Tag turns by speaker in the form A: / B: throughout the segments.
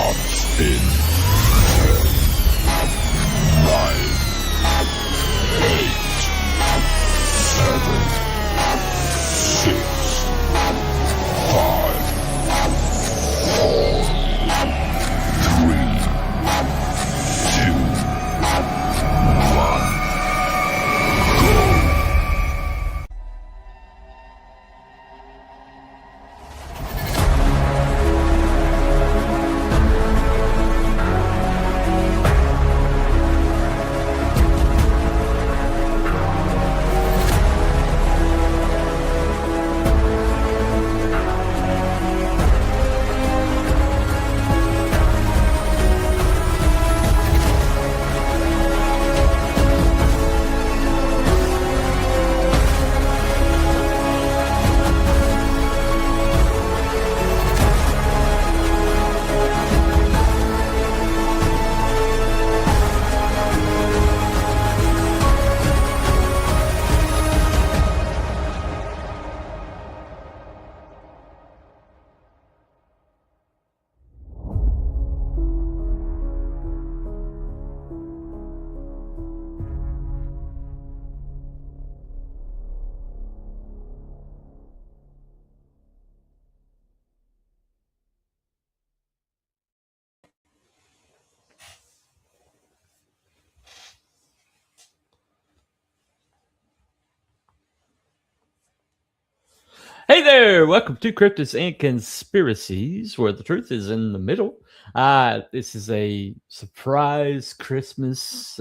A: starts in 9, 8, 7, 6, 5, 4, 3, 2, 1, go.
B: Hey there! Welcome to Cryptids and Conspiracies, where the truth is in the middle. This is a surprise Christmas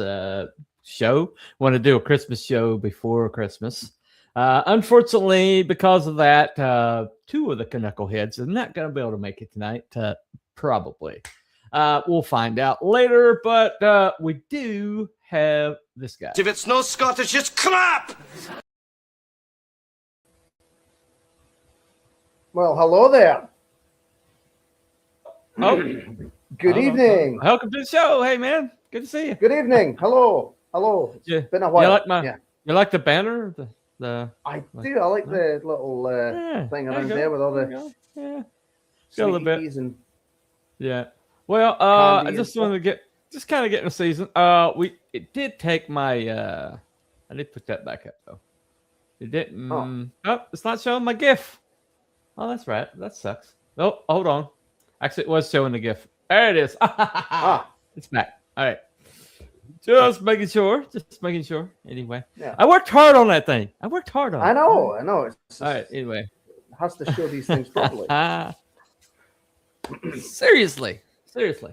B: show. Want to do a Christmas show before Christmas. Unfortunately, because of that, two of the knuckleheads are not going to be able to make it tonight. Probably. We'll find out later, but we do have this guy.
C: If it's no Scottish, it's crap!
D: Well, hello there.
B: Oh,
D: Good evening.
B: welcome to the show. Hey, man, good to see you.
D: Good evening. Hello. Hello. It's
B: Yeah.
D: been a while.
B: You like my?
D: Yeah.
B: You like the banner? The
D: I do. I like the little thing
B: there you
D: around
B: go,
D: there with all
B: there
D: the
B: you go. Yeah, got a little bit.
D: sweeties and
B: Yeah. Well, I
D: candy and
B: just
D: stuff.
B: wanted to kind of get in the season. It did take my I did put that back up though. It didn't. Oh, it's not showing my GIF. Oh, that's right. That sucks. Oh, hold on. Actually, it was showing the GIF. There it is. It's back. All right. Just making sure. Just making sure. Anyway,
D: Yeah.
B: I worked hard on that thing. I worked hard on it.
D: I know. It's
B: All right. Anyway.
D: has to show these things properly.
B: Seriously. Thanks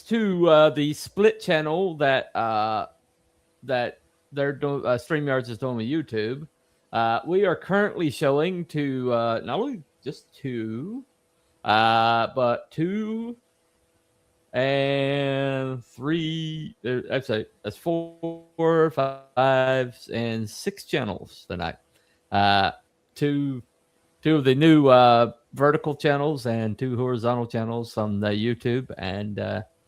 B: to the split channel that their StreamYards is doing with YouTube, we are currently showing to not only just two, but 2 and 3. Actually, that's 4, 5, and 6 channels tonight. Two of the new vertical channels and 2 horizontal channels on the YouTube, and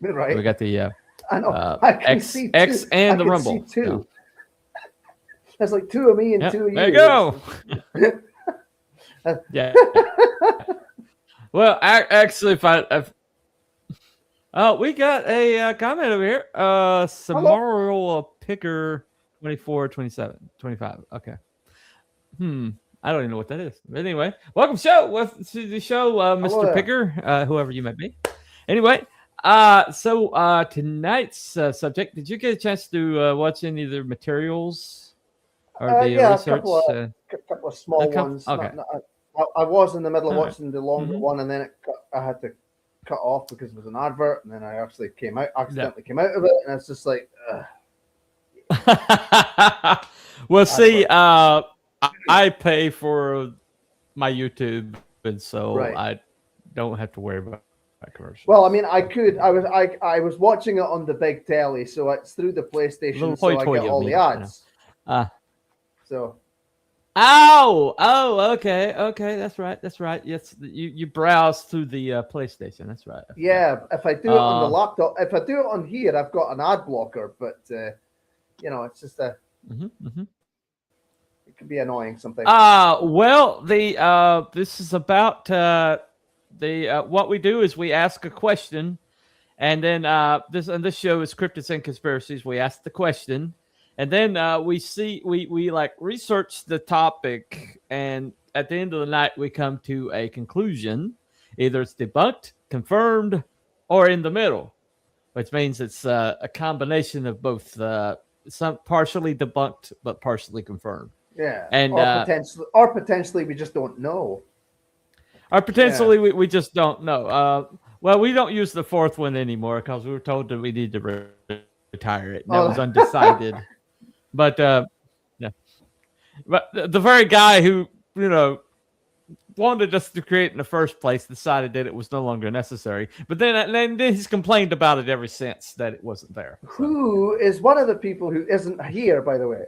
D: Right.
B: we got the
D: I know. I can see two.
B: X and the
D: I can
B: Rumble.
D: see two. There's like 2 of me and 2 of you.
B: There you go. Yeah. Well, actually, we got a comment over here. Samara Picker 24, 27, 25. Okay. I don't even know what that is. But anyway, welcome to the show, Mr.
D: Hello.
B: Picker, whoever you might be. Anyway, so tonight's subject, did you get a chance to watch any of the materials or the research?
D: A couple of small ones.
B: Okay.
D: I was in the middle of
B: All right.
D: watching the longer one, and then I had to cut off because it was an advert, and then I actually accidentally came out of it, and it's just like,
B: Well, see, I pay for my YouTube, and so
D: Right.
B: I don't have to worry about commercials.
D: well, I mean, I was watching it on the big telly, so it's through the PlayStation,
B: Little
D: so I
B: hoity-toity
D: get
B: of
D: all
B: me,
D: the
B: you know.
D: ads. So
B: Okay, that's right. Yes, you browse through the PlayStation. That's right.
D: yeah, if I do it on the laptop, if I do it on here, I've got an ad blocker, but it's just it can be annoying sometimes.
B: Well, this is about what we do is we ask a question, and then this show is Cryptids and Conspiracies. We ask the question, and then we like research the topic, and at the end of the night we come to a conclusion. Either it's debunked, confirmed, or in the middle, which means it's a combination of both. Some partially debunked but partially confirmed.
D: Yeah,
B: and
D: or potentially we just don't know.
B: Or potentially we just don't know. Well, we don't use the fourth one anymore because we were told that we need to retire it. And that was undecided. But yeah, but the very guy who wanted us to create in the first place decided that it was no longer necessary. But then he's complained about it ever since, that it wasn't there. So.
D: Who is one of the people who isn't here, by the way?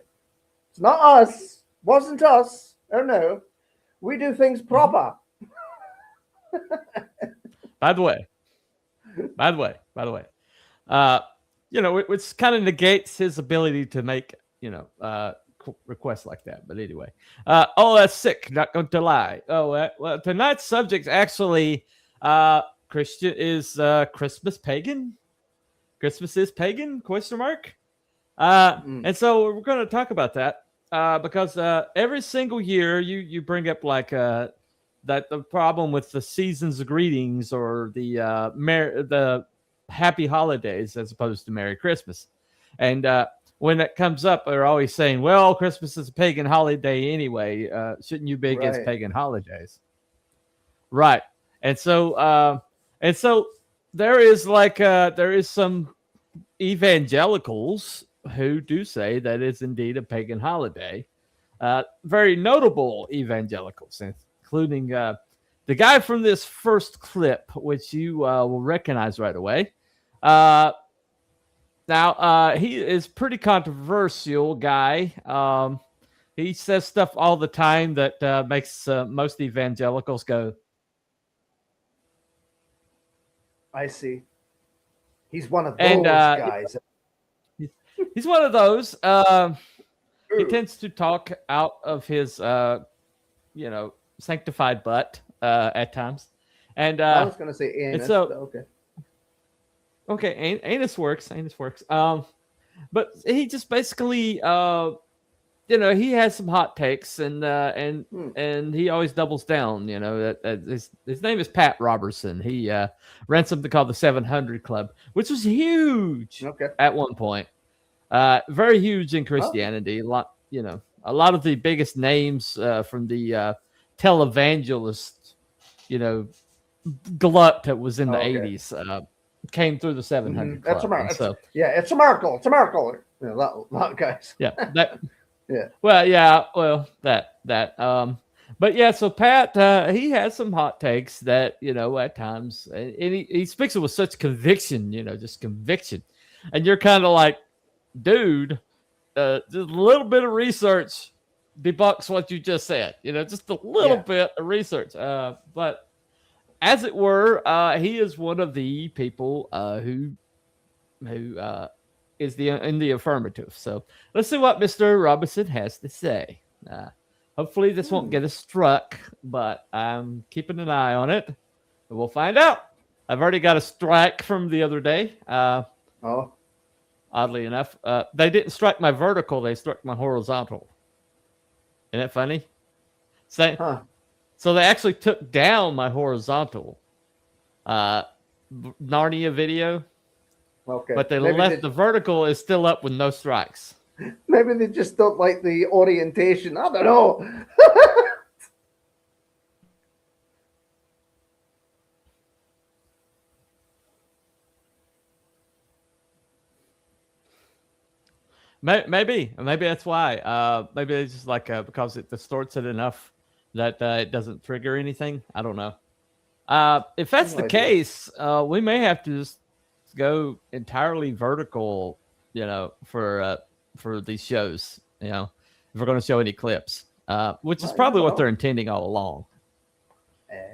D: It's not us. Wasn't us. Oh no. We do things proper.
B: By the way, which kind of negates his ability to make, requests like that. But anyway, that's sick. Not going to lie. Well, tonight's subject actually, Christian is Christmas pagan. Christmas is pagan? ? And so we're going to talk about that because every single year you bring up like that the problem with the season's greetings or the happy holidays as opposed to Merry Christmas. And when it comes up, they're always saying, well, Christmas is a pagan holiday anyway. Shouldn't you be against pagan holidays? Right. And so there is some evangelicals who do say that it's indeed a pagan holiday. Very notable evangelicals, including the guy from this first clip, which you will recognize right away. Now, he is pretty controversial guy. He says stuff all the time that makes most evangelicals go,
D: I see. He's one of those guys.
B: He's one of those. He tends to talk out of his, sanctified butt at times. And
D: I was going to say anus. So,
B: okay, anus works. But he just basically, he has some hot takes, and he always doubles down. That his name is Pat Robertson. He ran something called the 700 Club, which was huge at one point. Very huge in Christianity. A lot of the biggest names from the televangelist, glut that was in the 80s came through the 700 Club.
D: That's a miracle. It's a miracle. It's a miracle. A lot of guys.
B: Yeah. But yeah, so Pat, he has some hot takes that, at times, and he speaks it with such conviction, just conviction. And you're kind of like, dude, just a little bit of research debunks what you just said, just a little bit of research. But as it were, he is one of the people who is in the affirmative. So let's see what Mr. Robinson has to say. Hopefully this won't get us struck, but I'm keeping an eye on it. We'll find out. I've already got a strike from the other day. Oddly enough, they didn't strike my vertical; they struck my horizontal. Isn't that funny? So they actually took down my horizontal Narnia video. Okay. But they left the vertical is still up with no strikes.
D: Maybe they just don't like the orientation. I don't know.
B: Maybe that's why. Maybe it's just like because it distorts it enough that it doesn't trigger anything. I don't know. If that's the case, we may have to just go entirely vertical, for these shows, if we're going to show any clips, which is probably what they're intending all along.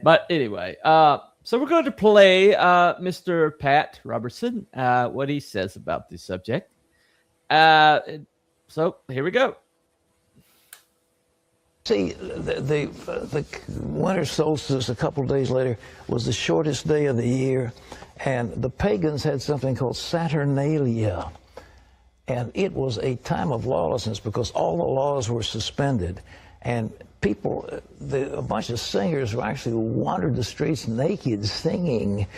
B: But anyway, so we're going to play Mr. Pat Robertson, what he says about this subject. So here we go.
E: See, the winter solstice a couple of days later was the shortest day of the year, and the pagans had something called Saturnalia, and it was a time of lawlessness because all the laws were suspended, and people, a bunch of singers actually wandered the streets naked singing,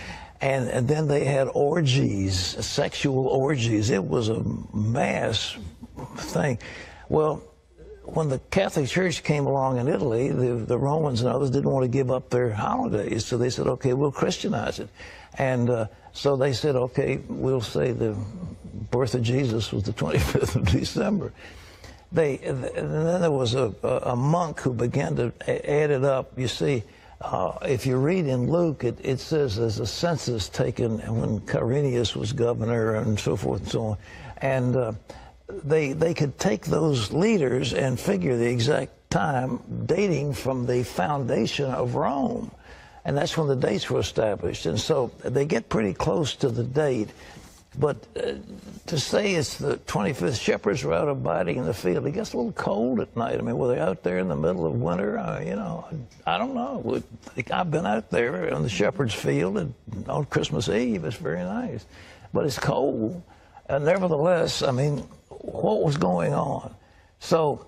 E: and then they had orgies, sexual orgies. It was a mass thing. Well, when the Catholic Church came along in Italy, the Romans and others didn't want to give up their holidays, so they said, okay, we'll Christianize it. And so they said, okay, we'll say the birth of Jesus was the 25th of December. And then there was a monk who began to add it up. You see, if you read in Luke, it says there's a census taken when Quirinius was governor and so forth and so on. And they could take those leaders and figure the exact time dating from the foundation of Rome. And that's when the dates were established. And so they get pretty close to the date. But to say it's the 25th, shepherds were out abiding in the field. It gets a little cold at night. I mean, were they out there in the middle of winter? You know, I don't know. I've been out there on the shepherd's field and on Christmas Eve. It's very nice. But it's cold. And nevertheless, I mean, what was going on? So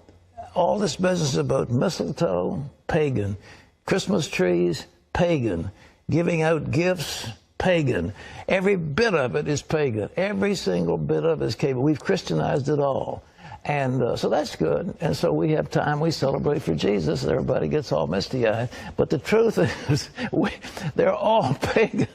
E: all this business about mistletoe, pagan. Christmas trees, pagan. Giving out gifts, pagan. Every bit of it is pagan. Every single bit of it is pagan. We've Christianized it all. And so that's good. And so we have time, we celebrate for Jesus, and everybody gets all misty-eyed. But the truth is, they're all pagan.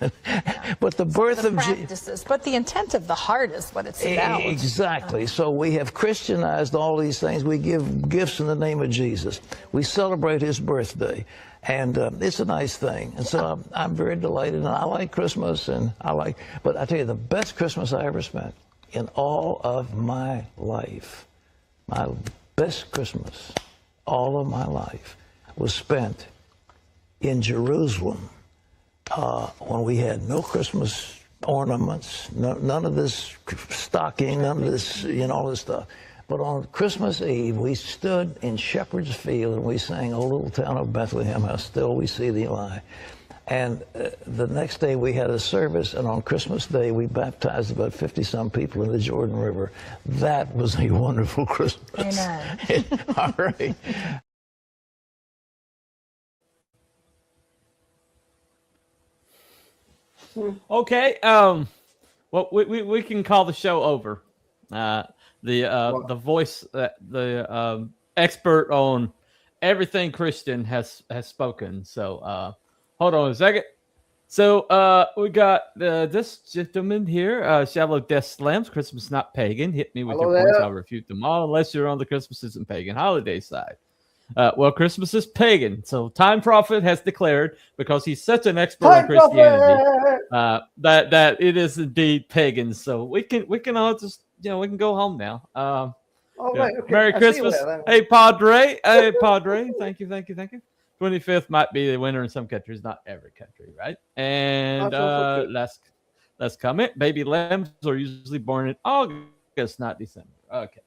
E: But the birth of Jesus.
F: But the intent of the heart is what it's about.
E: Exactly. So we have Christianized all these things. We give gifts in the name of Jesus. We celebrate his birthday. And it's a nice thing. And so I'm very delighted. And I like Christmas. But I tell you, the best Christmas I ever spent in all of my life, my best Christmas, all of my life, was spent in Jerusalem when we had no Christmas ornaments, none of this stocking, none of this, all this stuff. But on Christmas Eve, we stood in Shepherd's Field and we sang, "O little town of Bethlehem, how still we see thee lie." And the next day we had a service, and on Christmas Day we baptized about 50-some people in the Jordan River. That was a wonderful Christmas.
F: Amen.
E: All right.
B: Okay. Well, we can call the show over. The voice, the expert on everything Christian has spoken. So hold on a second. So we got this gentleman here, Shallow Death Slams, Christmas not pagan. Hit me with
D: Hello
B: your points.
D: there.
B: I'll refute them all unless you're on the Christmas isn't pagan holiday side. Well, Christmas is pagan. So Time Prophet has declared, because he's such an expert on
D: Time
B: Christianity,
D: Prophet!
B: that it is indeed pagan. So we can all just, we can go home now.
D: Oh,
B: Yeah.
D: right, okay.
B: Merry
D: I see you
B: Christmas.
D: there, then.
B: Hey, Padre. Hey, Padre. Thank you. 25th might be the winter in some countries, not every country, right? And
D: That's also true.
B: last comment. Baby lambs are usually born in August, not December. Okay.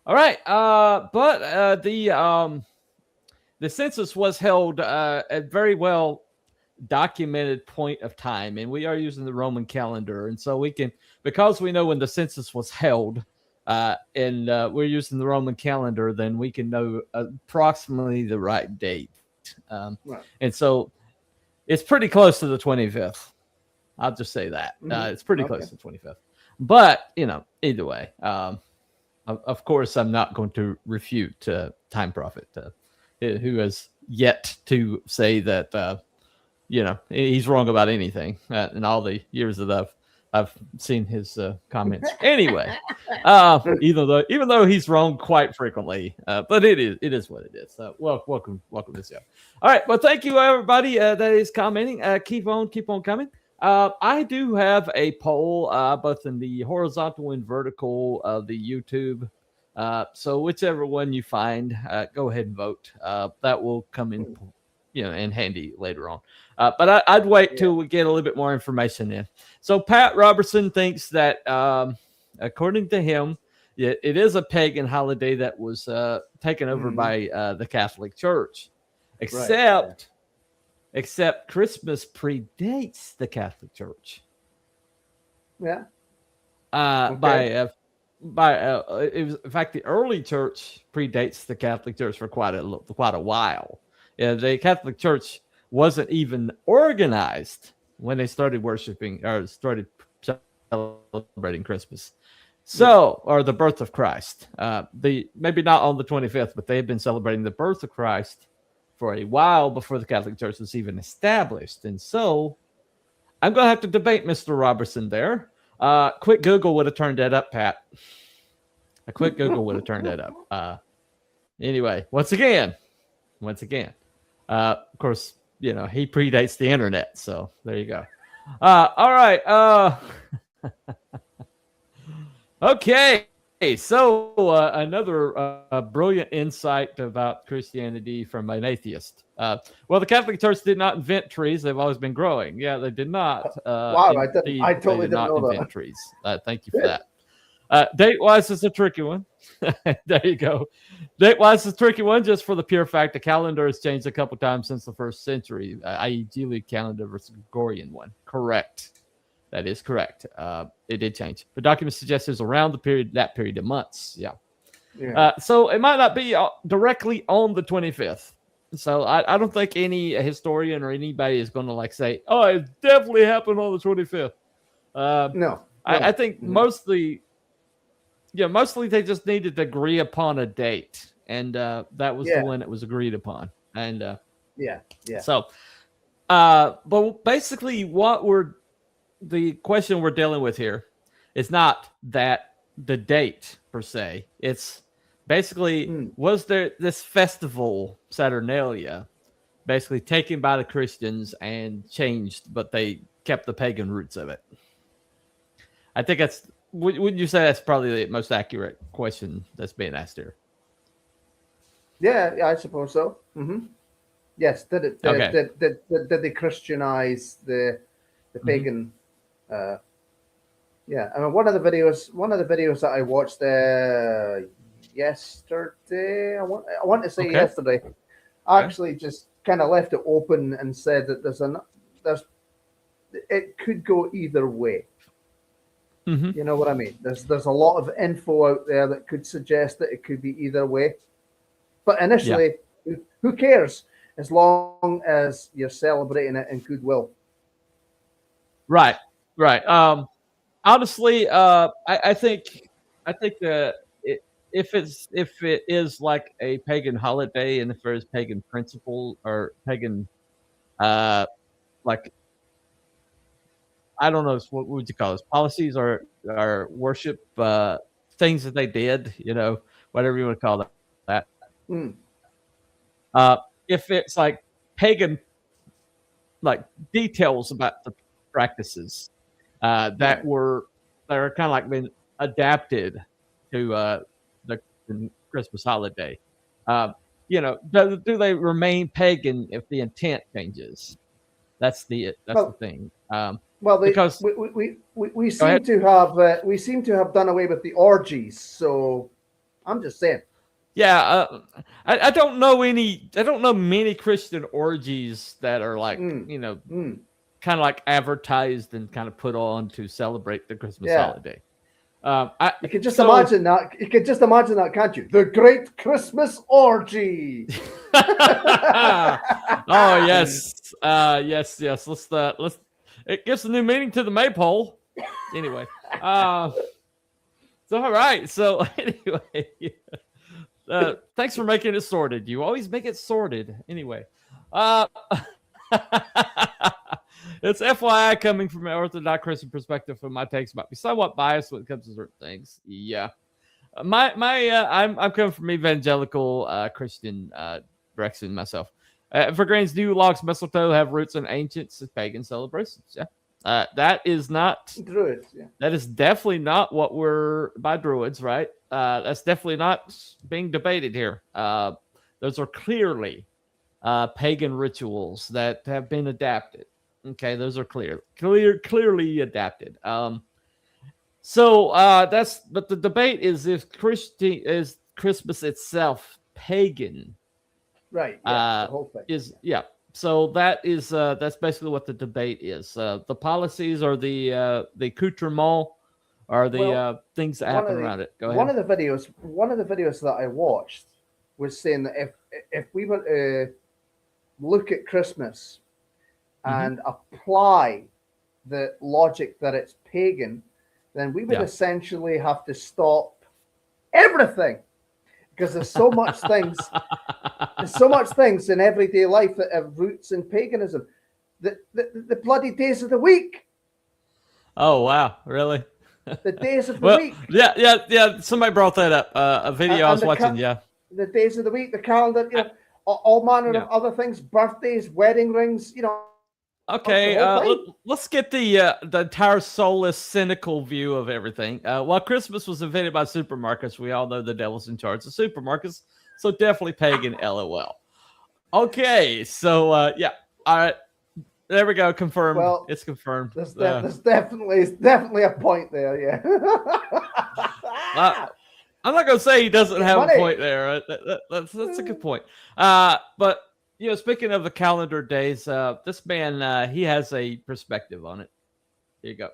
B: All right. But the census was held at very well documented point of time, and we are using the Roman calendar, and so we can, because we know when the census was held, and we're using the Roman calendar, then we can know approximately the right date.
D: Right.
B: And so it's pretty close to the 25th. I'll just say that. It's pretty close to the 25th. But, either way, of course, I'm not going to refute Time Prophet, who has yet to say that, he's wrong about anything in all the years that I've seen his comments. Anyway, even though he's wrong quite frequently, but it is what it is. So welcome to the show. All right, well, thank you everybody that is commenting. Keep on coming. I do have a poll both in the horizontal and vertical of the YouTube. So whichever one you find, go ahead and vote. That will come in, in handy later on. But I'd wait till we get a little bit more information in. So Pat Robertson thinks that, according to him, it is a pagan holiday that was taken over by the Catholic Church, except Christmas predates the Catholic Church.
D: Yeah.
B: It was, in fact, the early church predates the Catholic Church for quite a while. Yeah, the Catholic Church wasn't even organized when they started worshiping or started celebrating Christmas. So, or the birth of Christ. Maybe not on the 25th, but they had been celebrating the birth of Christ for a while before the Catholic Church was even established. And so, I'm going to have to debate Mr. Robertson there. Quick Google would have turned that up, Pat. A quick Google would have turned that up. Anyway, once again, of course, he predates the internet. So there you go. All right. Okay. So another brilliant insight about Christianity from an atheist. Well, the Catholic Church did not invent trees; they've always been growing. Yeah, they did not.
D: Wow, I totally didn't know
B: invent trees. Thank you for that. Date-wise, it's a tricky one. There you go. Date-wise, it's a tricky one, just for the pure fact the calendar has changed a couple times since the first century, i.e., Julian calendar versus Gregorian one. Correct. That is correct. It did change. The document suggests it's around that period of months. Yeah. So it might not be directly on the 25th. So I don't think any historian or anybody is going to say, "Oh, it definitely happened on the 25th."
D: No.
B: I think mostly they just needed to agree upon a date, and that was the one that was agreed upon. And
D: yeah.
B: So, but basically, the question we're dealing with here is not that the date per se. It's basically, was there this festival, Saturnalia, basically taken by the Christians and changed, but they kept the pagan roots of it? I think wouldn't you say that's probably the most accurate question that's being asked here? Yeah,
D: I suppose so. Mm-hmm. Yes. Did they Christianize the pagan? Yeah, I mean, one of the videos that I watched yesterday, I want to say yesterday, actually just kind of left it open and said that it could go either way.
B: Mm-hmm.
D: You know what I mean? There's a lot of info out there that could suggest that it could be either way. But initially, who cares? As long as you're celebrating it in goodwill.
B: Right. Honestly, I think that if it is like a pagan holiday, and if there's pagan principle or pagan, like, I don't know, what would you call this? Policies or worship things that they did, whatever you want to call that. If it's like pagan, like details about the practices that are kind of like been adapted to the Christmas holiday, do they remain pagan if the intent changes? That's the thing. Because
D: we seem to have done away with the orgies. So I'm just saying.
B: Yeah, I don't know many Christian orgies that are like kind of like advertised and kind of put on to celebrate the Christmas holiday.
D: You can just imagine that. You can just imagine that, can't you? The Great Christmas Orgy.
B: Oh yes, yes. Let's. It gives a new meaning to the maypole. Anyway, so all right. So anyway, thanks for making it sorted. You always make it sorted. Anyway, it's FYI coming from an Orthodox Christian perspective. My takes might be somewhat biased when it comes to certain things. Yeah, I'm coming from evangelical Christian direction myself. Evergreens, new logs, mistletoe have roots in ancient pagan celebrations. Yeah, that is not
D: Druids. Yeah,
B: that is definitely not what we're by Druids, right? That's definitely not being debated here. Those are clearly pagan rituals that have been adapted. Okay, those are clearly adapted. So but the debate is if Christmas itself pagan.
D: Right. Yeah. The whole thing.
B: So that's basically what the debate is. The policies or the accoutrement are the things that happen around it. Go ahead.
D: One of the videos that I watched was saying that if we were to look at Christmas and apply the logic that it's pagan, then we would essentially have to stop everything, because there's so much things in everyday life that have roots in paganism. The bloody days of the week.
B: Oh wow, really?
D: The days of the week.
B: Yeah. Somebody brought that up. A video I was watching.
D: The days of the week, the calendar, all manner of other things, birthdays, wedding rings,
B: Okay, let's get the entire soulless, cynical view of everything. While Christmas was invented by supermarkets, we all know the devil's in charge of supermarkets, so definitely pagan. LOL. Okay, so all right, there we go. Confirmed. Well, it's confirmed.
D: There's definitely a point there. Yeah.
B: I'm not gonna say he doesn't have a point there. That's a good point. But speaking of the calendar days, this man he has a perspective on it. Here you go.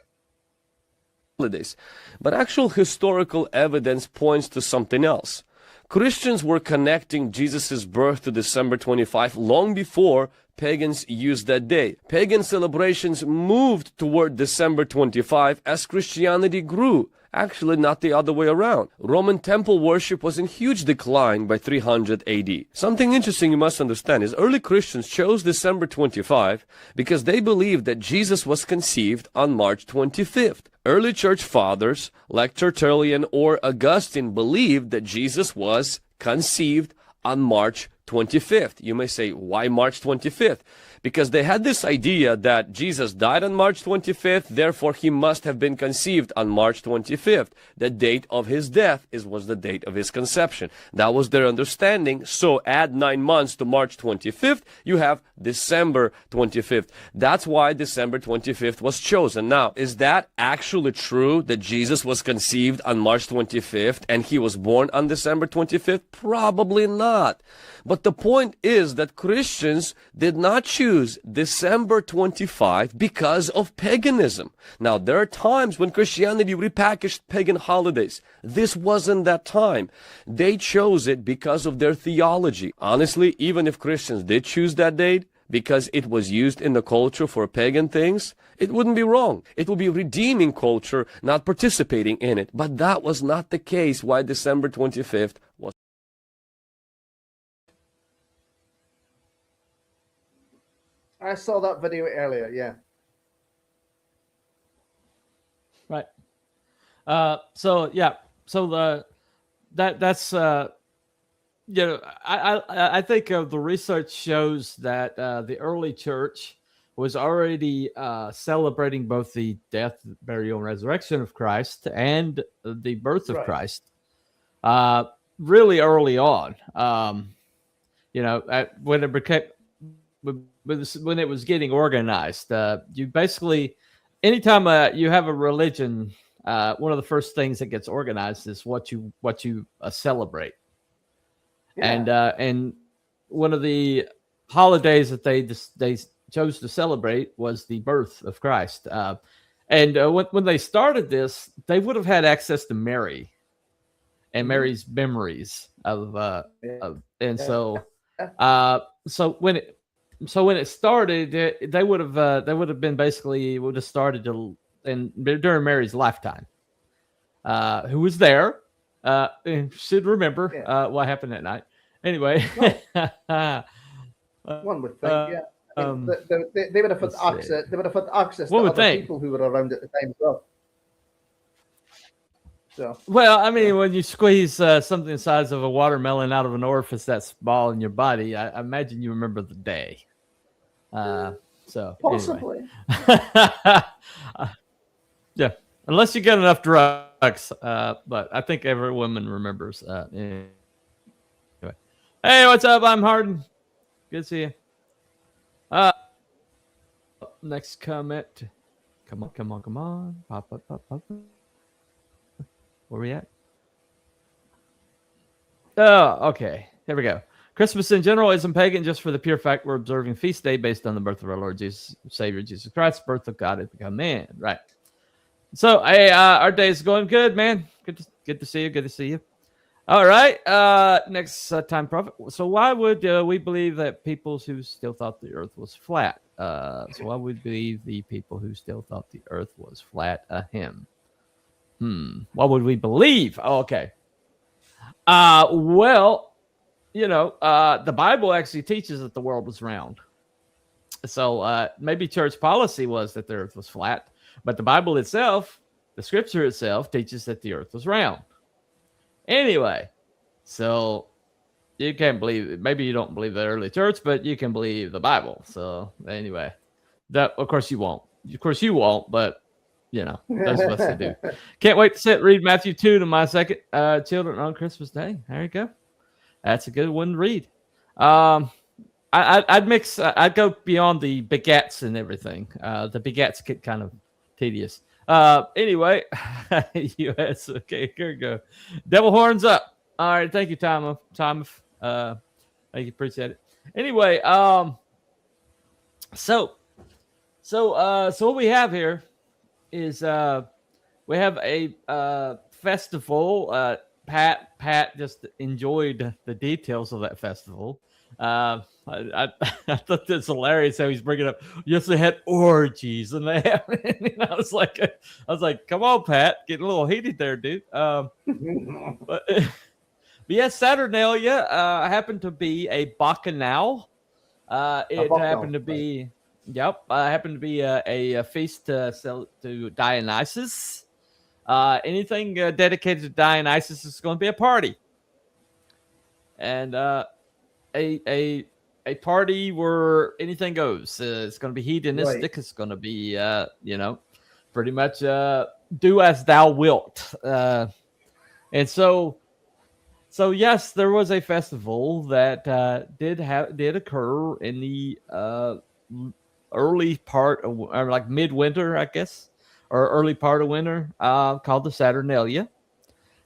G: Holidays, but actual historical evidence points to something else. Christians were connecting Jesus' birth to December 25 long before pagans used that day. Pagan celebrations moved toward December 25 as Christianity grew. Actually, not the other way around. Roman temple worship was in huge decline by 300 AD. Something interesting you must understand is early Christians chose December 25 because they believed that Jesus was conceived on March 25th. Early church fathers like Tertullian or Augustine believed that Jesus was conceived on March 25th. You may say, why March 25th? Because they had this idea that Jesus died on March 25th, therefore he must have been conceived on March 25th. The date of his death was the date of his conception. That was their understanding. So add 9 months to March 25th, you have December 25th. That's why December 25th was chosen. Now, is that actually true that Jesus was conceived on March 25th and he was born on December 25th? Probably not. But the point is that Christians did not choose December 25 because of paganism. Now, there are times when Christianity repackaged pagan holidays. This wasn't that time. They chose it because of their theology. Honestly, even if Christians did choose that date because it was used in the culture for pagan things, it wouldn't be wrong. It would be redeeming culture, not participating in it. But that was not the case why December 25th was.
D: I saw that video earlier, yeah.
B: Right. That's I think the research shows that the early church was already celebrating both the death, burial, and resurrection of Christ and the birth of Christ really early on. When it became when it was getting organized, you basically, anytime you have a religion, one of the first things that gets organized is what you celebrate. Yeah. And one of the holidays that they chose to celebrate was the birth of Christ. When they started this, they would have had access to Mary and Mary's memories so when it started, they would have been basically would have started during Mary's lifetime. Who was there? And should remember what happened that night. Anyway,
D: one would think, they would have had access. They would have had access to other people who were around at the time as well. So,
B: well, I mean, when you squeeze something the size of a watermelon out of an orifice that's small in your body, I imagine you remember the day. So
D: possibly,
B: anyway. Yeah, unless you get enough drugs. But I think every woman remembers. Anyway. Hey, what's up? I'm Harden. Good to see you. Next comment. Come on. Pop. Where we at? Oh, okay. Here we go. Christmas in general isn't pagan just for the pure fact we're observing feast day based on the birth of our Lord Jesus, Savior Jesus Christ, birth of God has become man. Right. So, hey, our day is going good, man. Good to see you. Good to see you. All right. Next time prophet. So, why would we believe that people who still thought the Earth was flat? So, why would we believe the people who still thought the Earth was flat? Him. What would we believe? Oh, okay. Well, the Bible actually teaches that the world was round. So maybe church policy was that the earth was flat, but the Bible itself, the scripture itself, teaches that the earth was round. Anyway, so you can't believe it. Maybe you don't believe the early church, but you can believe the Bible. So anyway, that of course you won't. Of course you won't, but those of us that do. Can't wait to read Matthew 2 to my second children on Christmas Day. There you go. That's a good one to read. I'd mix. I'd go beyond the begats and everything. The begats get kind of tedious. Anyway, U.S. Okay, here we go. Devil horns up. All right, thank you, Thomas. Thank you, appreciate it. Anyway, so what we have here is we have a festival. Pat just enjoyed the details of that festival. I thought that's hilarious how he's bringing up. Yes, they had orgies, and they have. I was like, come on, Pat, getting a little heated there, dude. But yes, Saturnalia happened to be a bacchanal. It happened to be. Yep, happened to be a feast to Dionysus. Anything dedicated to Dionysus is going to be a party, and a party where anything goes. It's going to be hedonistic. Right. It's going to be pretty much do as thou wilt. And so yes, there was a festival that did occur in the early part of, or like midwinter, I guess, or early part of winter, called the Saturnalia.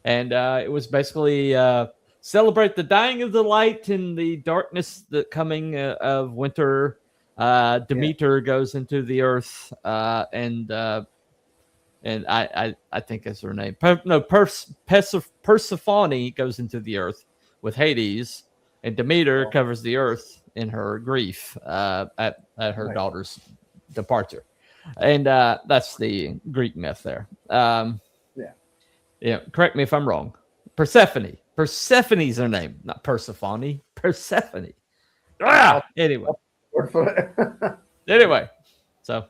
B: And it was basically celebrate the dying of the light and the darkness, the coming of winter. Demeter goes into the earth, and I think that's her name. Persephone goes into the earth with Hades, and Demeter covers the earth in her grief at her daughter's departure. And that's the Greek myth there. Yeah. Correct me if I'm wrong. Persephone. Persephone's her name, not Persephone. Persephone. Anyway. Anyway, so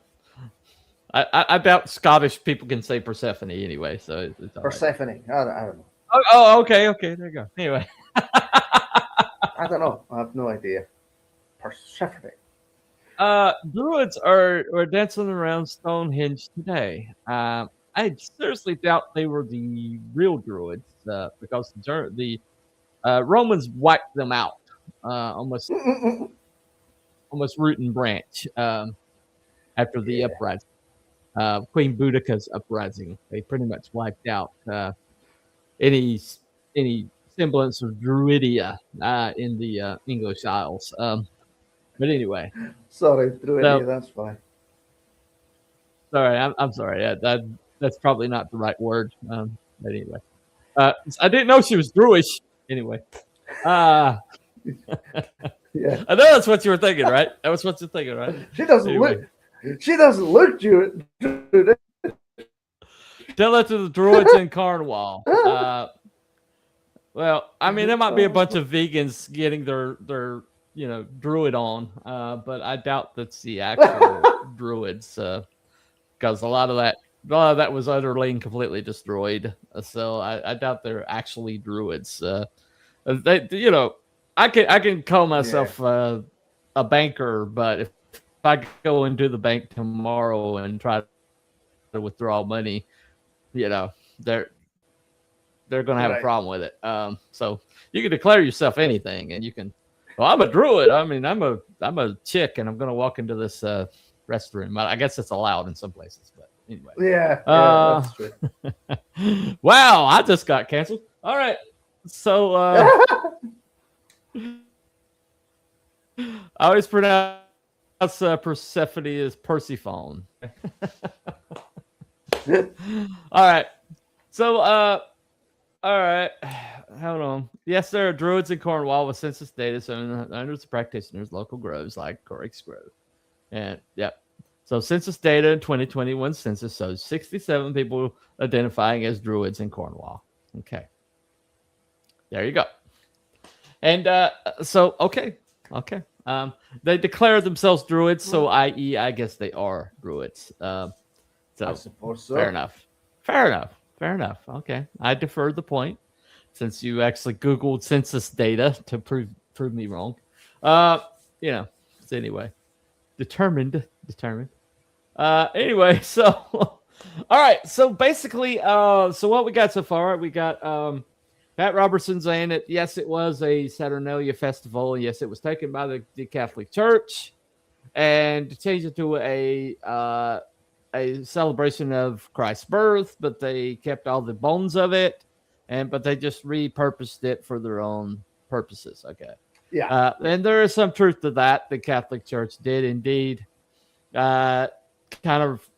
B: I doubt Scottish people can say Persephone anyway. So it's
D: Persephone. Right. I don't know.
B: Oh, okay. There you go. Anyway.
D: I don't know. I have no idea. Persephone.
B: Druids are dancing around Stonehenge today. I seriously doubt they were the real druids because the Romans wiped them out almost root and branch after the uprising, Queen Boudica's uprising. They pretty much wiped out any semblance of Druidia in the English Isles. But anyway,
D: sorry, Druidia, that's fine.
B: Sorry, I'm sorry. Yeah, that's probably not the right word. But anyway, I didn't know she was Druish. Anyway, yeah, I know that's what you were thinking, right? That was what you're thinking, right?
D: She doesn't look Jewish.
B: Tell that to the Druids in Cornwall. Well, I mean, there might be a bunch of vegans getting their Druid on, but I doubt that's the actual Druids, because a lot of that was utterly and completely destroyed. So I doubt they're actually Druids. I can call myself a banker, but if I go into the bank tomorrow and try to withdraw money, they're going to have a problem with it. So you can declare yourself anything, and you can. Well, I'm a Druid. I mean, I'm a chick, and I'm going to walk into this restroom. I guess it's allowed in some places, but anyway.
D: Yeah, that's true.
B: Wow, I just got canceled. All right. So I always pronounce Persephone as Persephone. All right. So all right. Hold on. Yes, there are druids in Cornwall with census data, so hundreds of practitioners, local groves like Corix Grove. And yep. So census data in 2021 census shows 67 people identifying as druids in Cornwall. Okay. There you go. And so okay. They declare themselves druids, so i.e. I guess they are druids. So
D: I suppose so.
B: Fair enough. Okay. I defer the point since you actually Googled census data to prove me wrong. You know, so anyway. Determined. Anyway, so all right. So basically, so what we got so far, we got Pat Robertson saying that yes, it was a Saturnalia festival. Yes, it was taken by the Catholic Church and changed it to a celebration of Christ's birth, but they kept all the bones of it, but they just repurposed it for their own purposes. Okay.
D: Yeah.
B: And there is some truth to that. The Catholic Church did indeed kind of,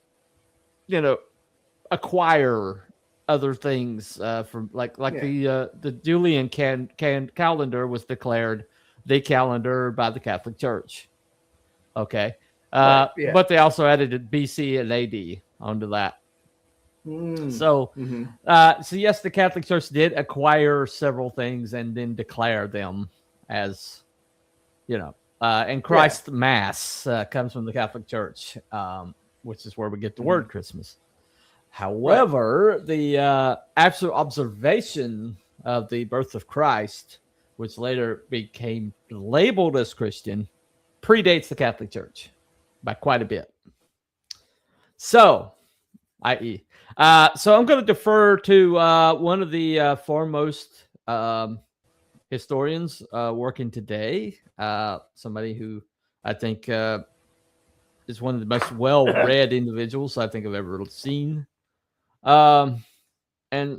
B: acquire other things from the Julian calendar was declared the calendar by the Catholic Church. Okay. But they also added BC and AD onto that. So yes, the Catholic Church did acquire several things and then declare them as, and Christ's Mass comes from the Catholic Church, which is where we get the word Christmas. However, the actual observation of the birth of Christ, which later became labeled as Christian, predates the Catholic Church by quite a bit. So, i.e., so I'm going to defer to one of the foremost historians working today, somebody who I think is one of the most well-read individuals I think I've ever seen, and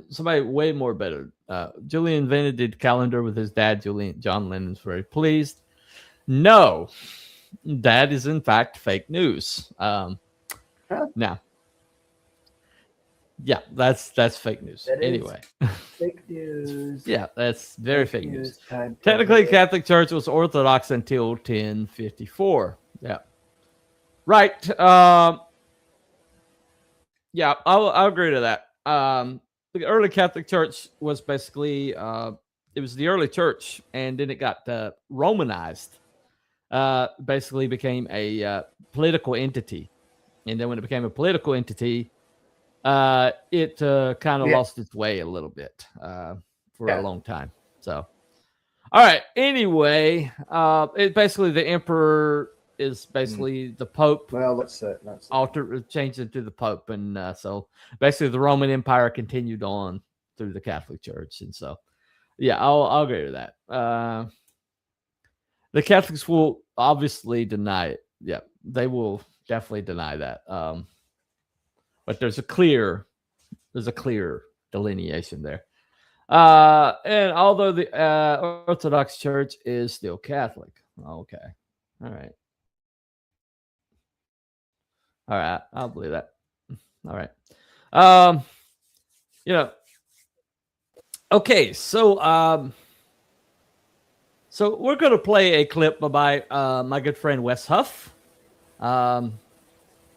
B: somebody way more better. Julian invented the calendar with his dad, John Lennon's very pleased. No, that is in fact fake news. Now, yeah, that's fake news. Anyway,
D: fake news.
B: Yeah, that's very fake news. Technically, Catholic Church was Orthodox until 1054. Yeah, right. Yeah, I'll agree to that. The early Catholic Church was basically it was the early church, and then it got Romanized. Basically became a political entity, and then when it became a political entity, it kind of lost its way a little bit for a long time. So, all right. Anyway, it basically the emperor is basically the Pope.
D: Well, that's it.
B: Changed it to the Pope, and so basically the Roman Empire continued on through the Catholic Church, and so yeah, I'll agree with that. The Catholics will obviously deny it. Yeah, they will definitely deny that. But there's a clear delineation there. And although the Orthodox Church is still Catholic. Okay. All right. I'll believe that. All right. Okay, so we're going to play a clip by my good friend Wes Huff. The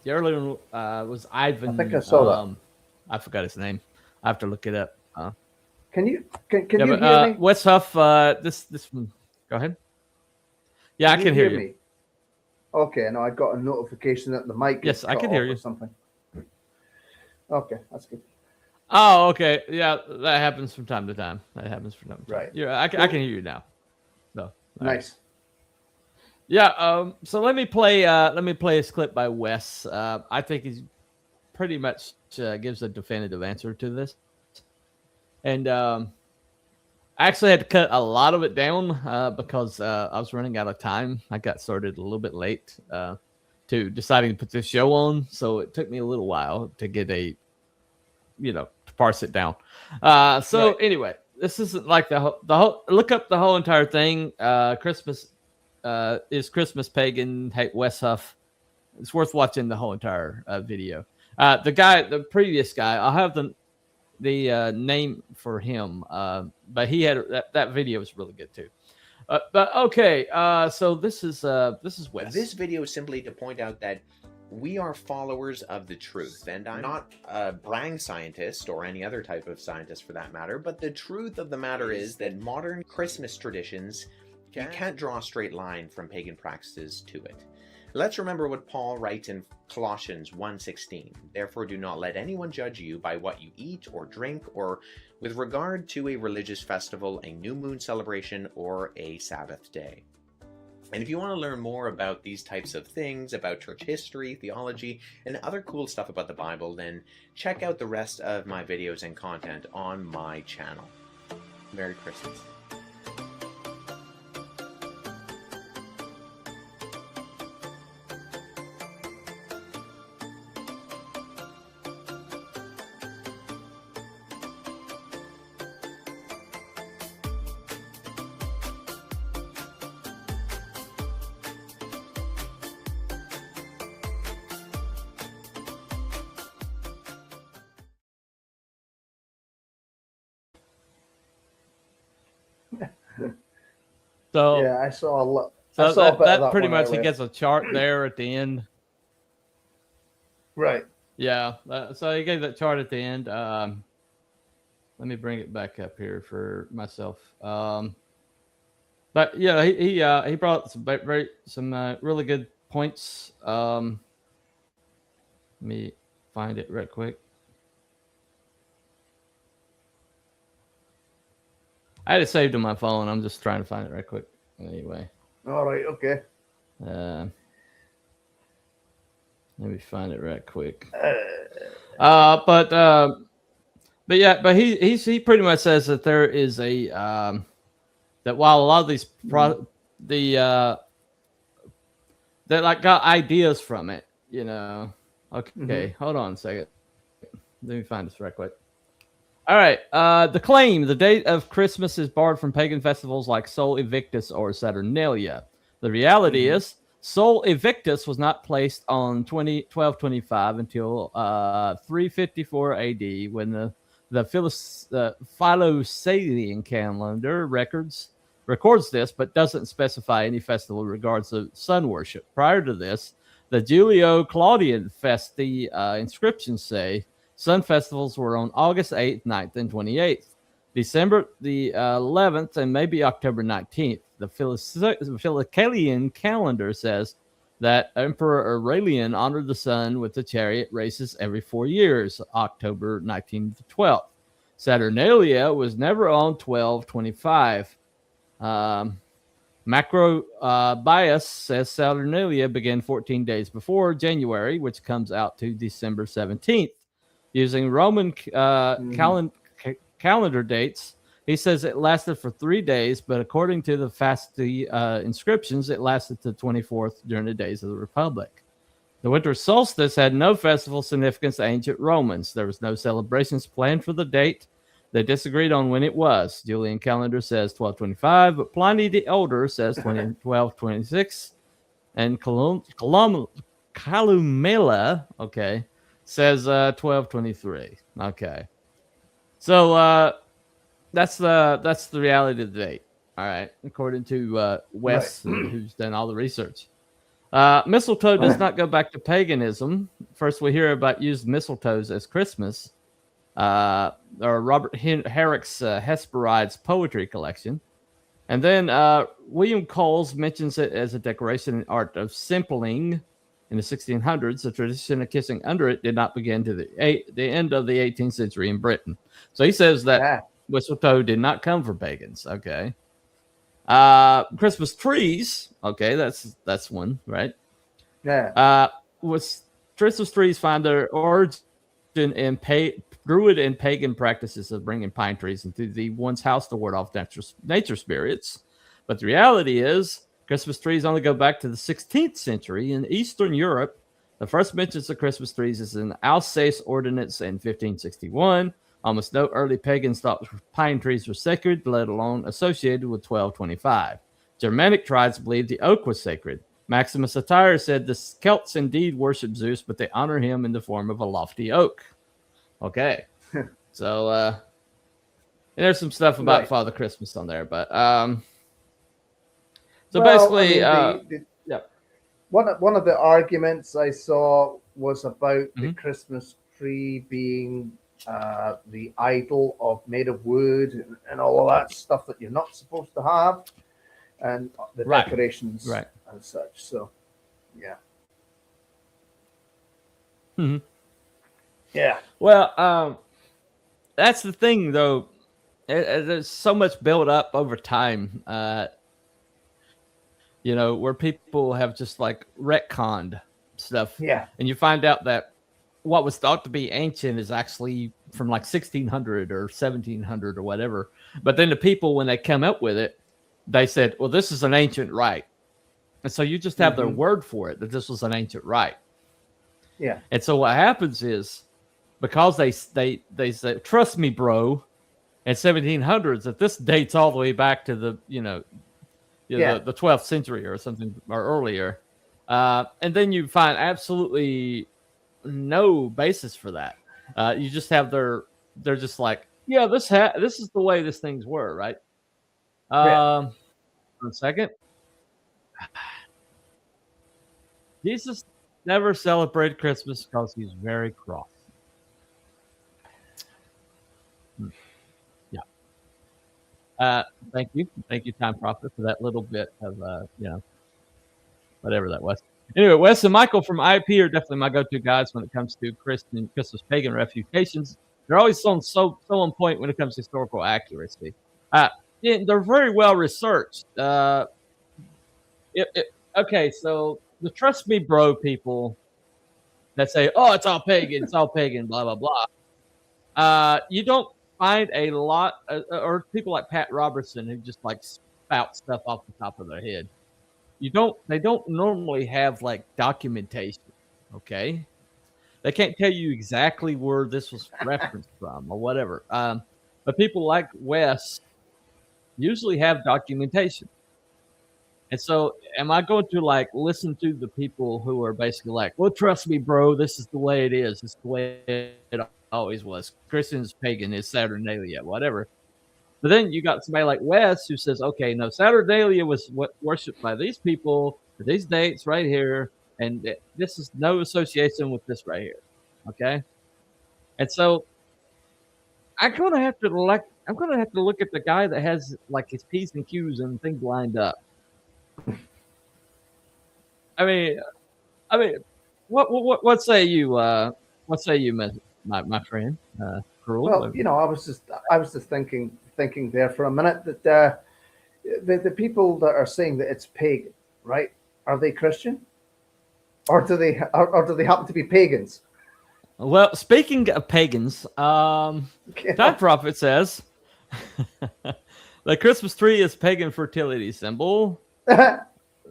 B: earlier one was Ivan.
D: I think I saw that.
B: I forgot his name. I have to look it up.
D: Can you hear me?
B: Wes Huff, this one. Go ahead. Yeah, I can hear you.
D: Me? Okay, no, I got a notification that the mic.
B: Yes, I can hear you.
D: Or something. Okay, that's good.
B: Oh, okay. Yeah, that happens from time to time.
D: Right.
B: Yeah, I can hear you now. So
D: nice.
B: Yeah. So let me play this clip by Wes. I think he's pretty much gives a definitive answer to this. And I actually had to cut a lot of it down because I was running out of time. I got started a little bit late to deciding to put this show on, so it took me a little while to get a parse it down. Anyway, this isn't like the whole. Look up the whole entire thing. Christmas is Christmas pagan. Hey, Wes Huff. It's worth watching the whole entire video. The previous guy, I'll have the name for him. But he had that video was really good too. But okay, so this is Wes.
H: This video is simply to point out that we are followers of the truth, and I'm not a brang scientist or any other type of scientist for that matter, but the truth of the matter is that modern Christmas traditions, you can't draw a straight line from pagan practices to it. Let's remember what Paul writes in Colossians 1:16. Therefore do not let anyone judge you by what you eat or drink, or with regard to a religious festival, a new moon celebration, or a Sabbath day. And if you want to learn more about these types of things, about church history, theology, and other cool stuff about the Bible, then check out the rest of my videos and content on my channel. Merry Christmas.
B: So
D: Yeah, I saw a lot.
B: So
D: I saw a bit of
B: that
D: that
B: pretty
D: one
B: much he
D: earlier.
B: gets a chart there at the end.
D: Right.
B: Yeah. So he gave that chart at the end. Let me bring it back up here for myself. But yeah, he brought some really good points. Let me find it real quick. I had it saved on my phone. I'm just trying to find it right quick. Anyway.
D: All right. Okay.
B: Let me find it right quick. But he pretty much says that there is a that while a lot of these that like got ideas from it, you know. Okay, hold on a second. Let me find this right quick. All right. The claim: the date of Christmas is borrowed from pagan festivals like Sol Invictus or Saturnalia. The reality is, Sol Invictus was not placed on 1225 until 354 AD, when the Philosalian calendar records this, but doesn't specify any festival in regards to sun worship. Prior to this, the Julio-Claudian festi inscriptions say sun festivals were on August 8th, 9th, and 28th. December the 11th and maybe October 19th. The Philocalian calendar says that Emperor Aurelian honored the sun with the chariot races every 4 years, October 19th to 12th. Saturnalia was never on 12/25. Macro Bias says Saturnalia began 14 days before January, which comes out to December 17th. Using Roman calendar dates, he says it lasted for 3 days, but according to the Fasti inscriptions, it lasted to the 24th during the days of the Republic. The winter solstice had no festival significance to ancient Romans. There was no celebrations planned for the date. They disagreed on when it was. Julian calendar says 1225, but Pliny the Elder says 1226, and Calumela, says 1223. Okay, so that's the reality of the date. All right, according to Wes, who's done all the research. Mistletoe does not go back to paganism. First, we hear about used mistletoes as Christmas. Or Robert Herrick's Hesperides poetry collection. And then William Coles mentions it as a decoration in art of simpling in the 1600s. The tradition of kissing under it did not begin to the end of the 18th century in Britain. So he says that mistletoe did not come from pagans. Okay. Christmas trees. Okay, that's one, right?
D: Yeah.
B: Was Christmas trees find their origin in Druid and pagan practices of bringing pine trees into the one's house to ward off nature spirits. But the reality is, Christmas trees only go back to the 16th century. In Eastern Europe, the first mentions of Christmas trees is in Alsace Ordinance in 1561. Almost no early pagans thought pine trees were sacred, let alone associated with 1225. Germanic tribes believed the oak was sacred. Maximus Atyrus said the Celts indeed worship Zeus, but they honor him in the form of a lofty oak. Okay. So there's some stuff about
D: Right.
B: Father Christmas on there, but so
D: Well,
B: basically,
D: I mean,
B: yeah.
D: one of the arguments I saw was about the
B: Mhm.
D: Christmas tree being the idol made of wood and all of that stuff that you're not supposed to have, and the
B: Right.
D: decorations
B: Right.
D: and such. So, yeah,
B: Mhm.
D: yeah,
B: Well, that's the thing, though. There's so much built up over time, where people have just like retconned stuff,
D: yeah,
B: and you find out that what was thought to be ancient is actually from like 1600 or 1700 or whatever. But then the people, when they come up with it, they said, well, this is an ancient rite. And so you just have their
D: Mhm.
B: word for it, that this was an ancient rite.
D: yeah,
B: And so what happens is, because they say, trust me, bro, in 1700s, that this dates all the way back to the,
D: Yeah.
B: the 12th century or something, or earlier. And then you find absolutely no basis for that. You just have they're just like, yeah, this is the way these things were, right?
D: Yeah.
B: 1 second. Jesus never celebrated Christmas because he's very cross. Yeah. Thank you, Time Prophet, for that little bit of whatever that was. Anyway, Wes and Michael from IP are definitely my go-to guys when it comes to Christmas pagan refutations. They're always so on point when it comes to historical accuracy. Yeah, they're very well researched. Okay, so the trust me, bro, people that say, "Oh, it's all pagan, blah blah blah." You don't find a lot, or people like Pat Robertson who just like spout stuff off the top of their head. They don't normally have like documentation. Okay, they can't tell you exactly where this was referenced from or whatever. But people like Wes usually have documentation. And so, am I going to like listen to the people who are basically like, well, trust me, bro, this is the way it is. This is the way it always was. Christians, pagan is Saturnalia, whatever. But then you got somebody like Wes who says, okay, no, Saturnalia was worshipped by these people for these dates right here, and this is no association with this right here. Okay, and so I'm gonna have to look at the guy that has like his P's and Q's and things lined up. I mean, what say you? What say you, my friend? Cruel.
D: Well, I was just thinking there for a minute that the people that are saying that it's pagan, right? Are they Christian, or do they happen to be pagans?
B: Well, speaking of pagans, Time Prophet says the Christmas tree is pagan fertility symbol.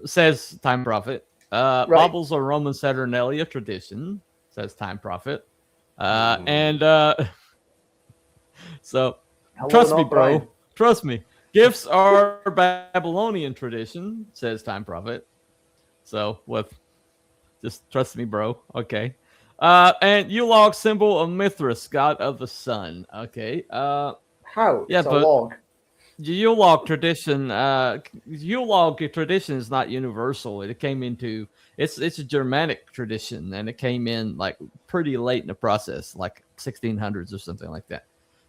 B: Says Time Prophet. Baubles are Roman Saturnalia tradition. Says Time Prophet. And so, trust me, bro.
D: Brian.
B: Trust me. Gifts are Babylonian tradition. Says Time Prophet. So, just trust me, bro. Okay. And Yule-log symbol of Mithras, god of the sun. Okay.
D: How?
B: Yeah,
D: It's a
B: but
D: log.
B: Yule-log tradition. Yule-log tradition is not universal. It's a Germanic tradition, and it came in like pretty late in the process, like 1600s or something like that.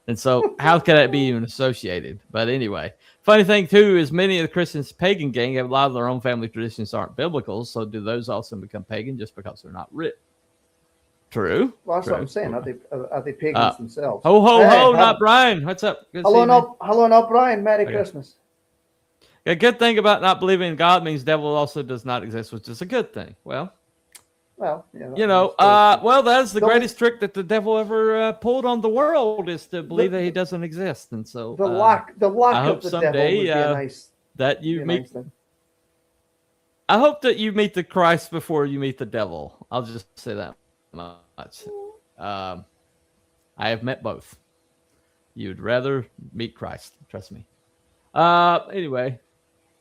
B: And so, how could that be even associated? But anyway, funny thing too is many of the Christians pagan gang have a lot of their own family traditions aren't biblical. So, do those also become pagan just because they're not written? True.
D: Well, that's
B: True.
D: what I'm saying. Are they pagans themselves?
B: Ho ho
D: Hey,
B: ho! Not Brian. What's up? Good to see you, man.
D: hello, not Brian. Merry Christmas.
B: A good thing about not believing in God means devil also does not exist, which is a good thing. Well,
D: yeah,
B: well, that's the greatest trick that the devil ever pulled on the world is to believe that he doesn't exist, and so
D: the lack
B: I hope
D: of the
B: someday
D: devil would be a nice
B: that you meet.
D: nice thing.
B: I hope that you meet the Christ before you meet the devil. I'll just say that much. I have met both. You'd rather meet Christ. Trust me. Anyway,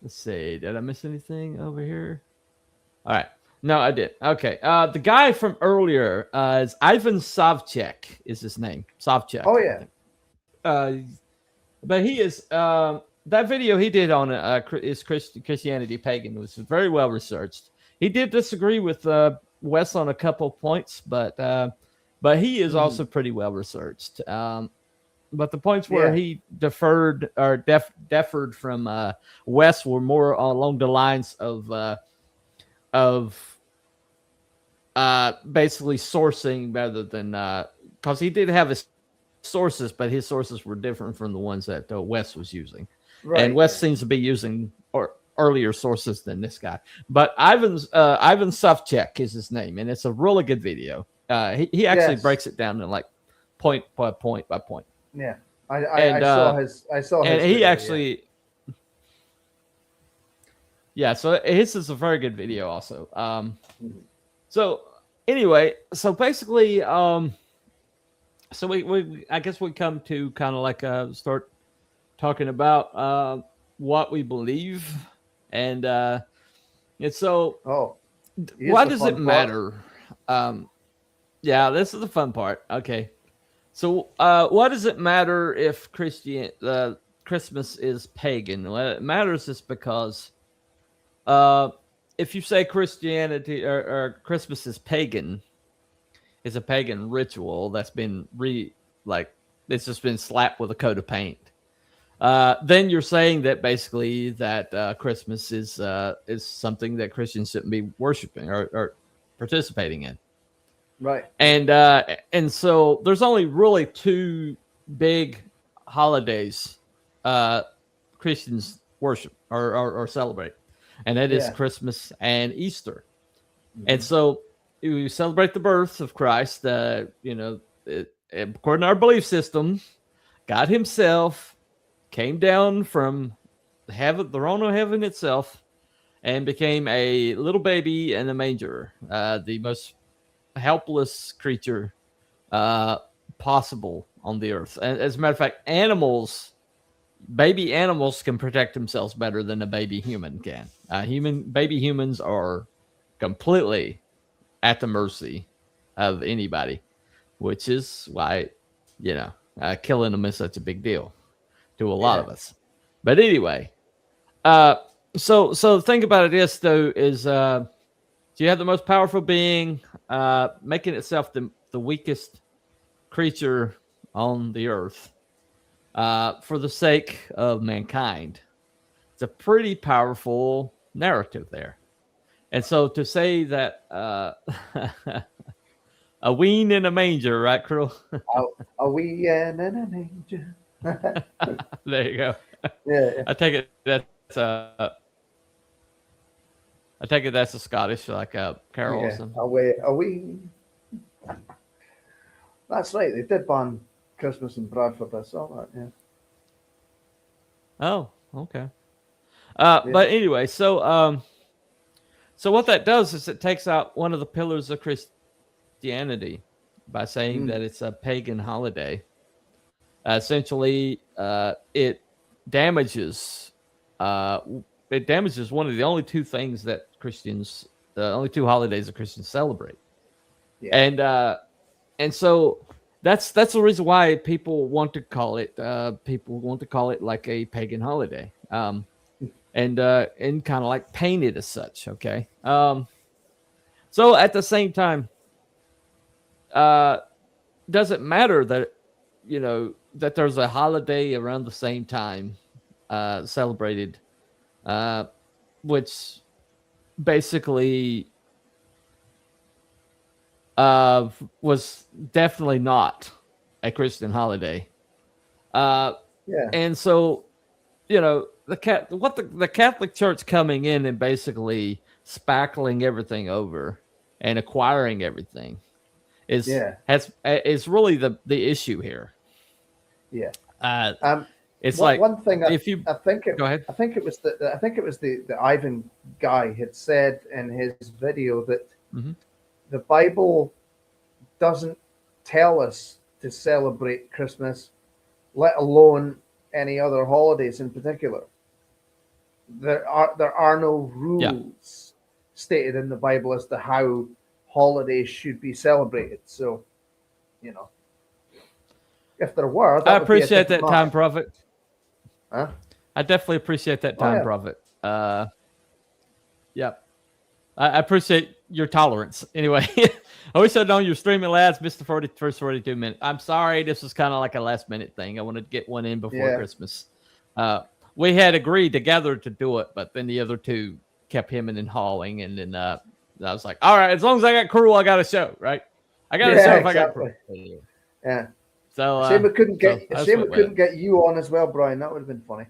B: let's see. Did I miss anything over here? All right. No, I did. Okay. The guy from earlier is Ivan Savchek is his name. Savchek.
D: Oh yeah.
B: But he is that video he did on is Christianity Pagan was very well researched. He did disagree with Wes on a couple points, but he is also pretty well researched. But the points where he deferred or deferred from Wes were more along the lines of basically sourcing rather than because he did have his sources, but his sources were different from the ones that Wes was using. Right. And Wes seems to be using earlier sources than this guy. But Ivan Savchek is his name, and it's a really good video. He actually breaks it down in like point by point by point.
D: Yeah, I saw his.
B: And he actually. Yeah, so his is a very good video also. So anyway, so basically, so we I guess we come to kind of like start talking about what we believe, and so why does it matter? Yeah, this is the fun part. Okay, so why does it matter if Christmas is pagan? Well, it matters is because if you say Christianity or Christmas is pagan, it's a pagan ritual that's been it's just been slapped with a coat of paint. Then you're saying that basically that Christmas is something that Christians shouldn't be worshiping or participating in.
D: Right.
B: And so there's only really two big holidays Christians worship or celebrate. And that is Christmas and Easter. And so we celebrate the birth of Christ. According to our belief system, God himself came down from heaven, the throne of heaven itself, and became a little baby in a manger, the most helpless creature possible on the earth. And as a matter of fact, baby animals can protect themselves better than a baby human can. Baby humans are completely at the mercy of anybody, which is why, killing them is such a big deal to a lot of us. But anyway, so the thing about it is, though, is so you have the most powerful being making itself the weakest creature on the earth for the sake of mankind. It's a pretty powerful narrative there. And so to say that a ween in a manger, right, Krill?
D: A ween in a manger.
B: There you go.
D: Yeah.
B: I take it that's a Scottish carol or something.
D: A ween. That's right. They did ban Christmas in Bradford. I saw that. Yeah.
B: Oh, okay. But anyway, so what that does is it takes out one of the pillars of Christianity by saying that it's a pagan holiday. Essentially, it damages one of the only two things that the only two holidays that Christians celebrate. Yeah. And so that's the reason why people want to call it like a pagan holiday. And kind of like paint it as such. Okay. So at the same time, does it matter that that there's a holiday around the same time celebrated, which basically was definitely not a Christian holiday. And so, the Catholic Church coming in and basically spackling everything over and acquiring everything is really the issue here.
D: Yeah.
B: It's like
D: one thing.
B: If you
D: I think it,
B: go ahead.
D: I think it was the Ivan guy had said in his video that the Bible doesn't tell us to celebrate Christmas let alone any other holidays in particular. There are no rules stated in the Bible as to how holidays should be celebrated. So, you know, if there were,
B: I
D: that would be a
B: appreciate that
D: different
B: time,
D: matter.
B: Prophet.
D: Huh?
B: I definitely appreciate that
D: Oh,
B: time,
D: yeah.
B: Prophet. Yep. I appreciate your tolerance. Anyway, I wish I'd known you were streaming lads, missed the first 42 minutes. I'm sorry. This was kind of like a last minute thing. I wanted to get one in before
D: Yeah.
B: Christmas. We had agreed together to do it, but then the other two kept hemming and hawing. And then I was like, all right, as long as I got crew, I got a show, right? I got a show if I got crew.
D: Yeah.
B: So,
D: Shame we couldn't get
B: that's
D: shame we
B: what
D: couldn't get you on as well, Brian. That would have been funny.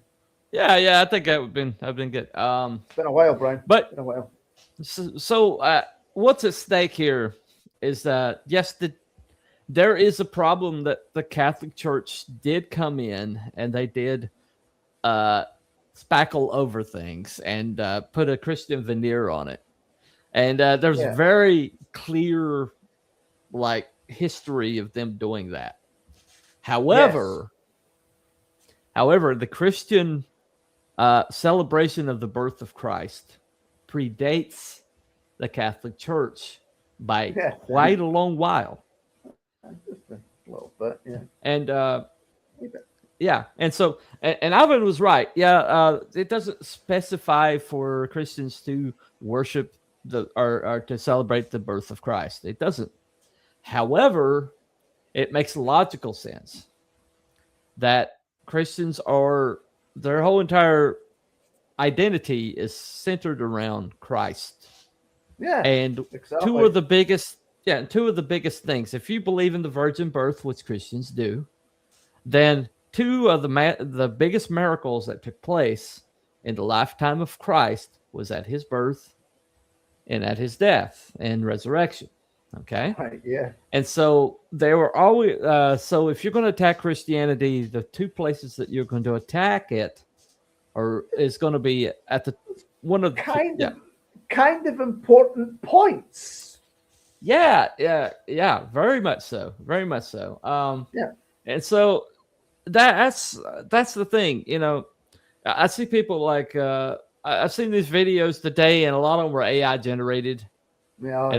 B: Yeah, I think that would have been good.
D: It's been a while, Brian.
B: But
D: Been a while.
B: So what's at stake here is that, yes, there is a problem that the Catholic Church did come in and they did spackle over things and put a Christian veneer on it. And there's very clear, like, history of them doing that. However, the Christian celebration of the birth of Christ predates the Catholic Church by quite a long while.
D: Just a little bit, yeah.
B: And and so and Alvin was right. It doesn't specify for Christians to worship or to celebrate the birth of Christ. It doesn't. However, it makes logical sense that Christians their whole entire identity is centered around Christ.
D: Yeah.
B: And
D: exactly.
B: two of the biggest things, if you believe in the virgin birth, which Christians do, then two of the biggest miracles that took place in the lifetime of Christ was at his birth and at his death and resurrection. Okay.
D: Right, yeah.
B: And so they were always so if you're going to attack Christianity, the two places that you're going to attack it is going to be at the one of the
D: kind of important points.
B: Yeah, very much so. Very much so. And so that's the thing, you know. I see people like I've seen these videos today, and a lot of them were AI generated.
D: Yeah,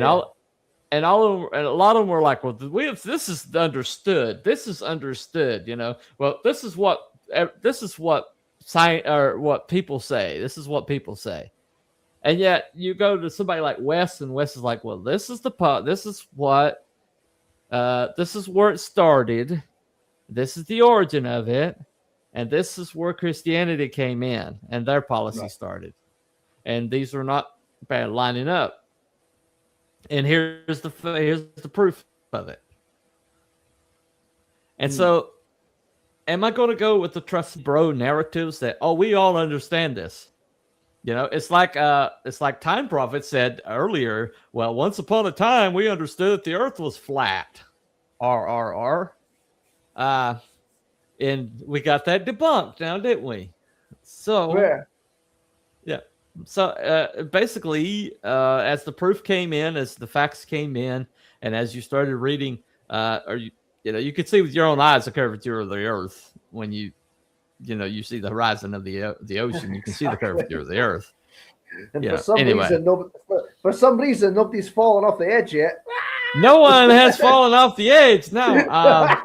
B: and a lot of them were like, well, this is understood. This is understood, you know. Well, this is what science or what people say. This is what people say. And yet you go to somebody like Wes, and Wes is like, well, this is this is where it started. This is the origin of it. And this is where Christianity came in and their policy started. And these are not bad lining up. And here's the proof of it. And so, am I going to go with the trusted bro narratives that, oh, we all understand this? You know, it's like Time Prophet said earlier. Well, once upon a time, we understood that the Earth was flat. And we got that debunked now, didn't we? So, So basically, as the proof came in, as the facts came in, and as you started reading, you could see with your own eyes the curvature of the Earth when you see the horizon of the ocean. You can see the curvature of the Earth.
D: And for some reason, nobody's fallen off the edge yet.
B: No one has fallen off the edge. No.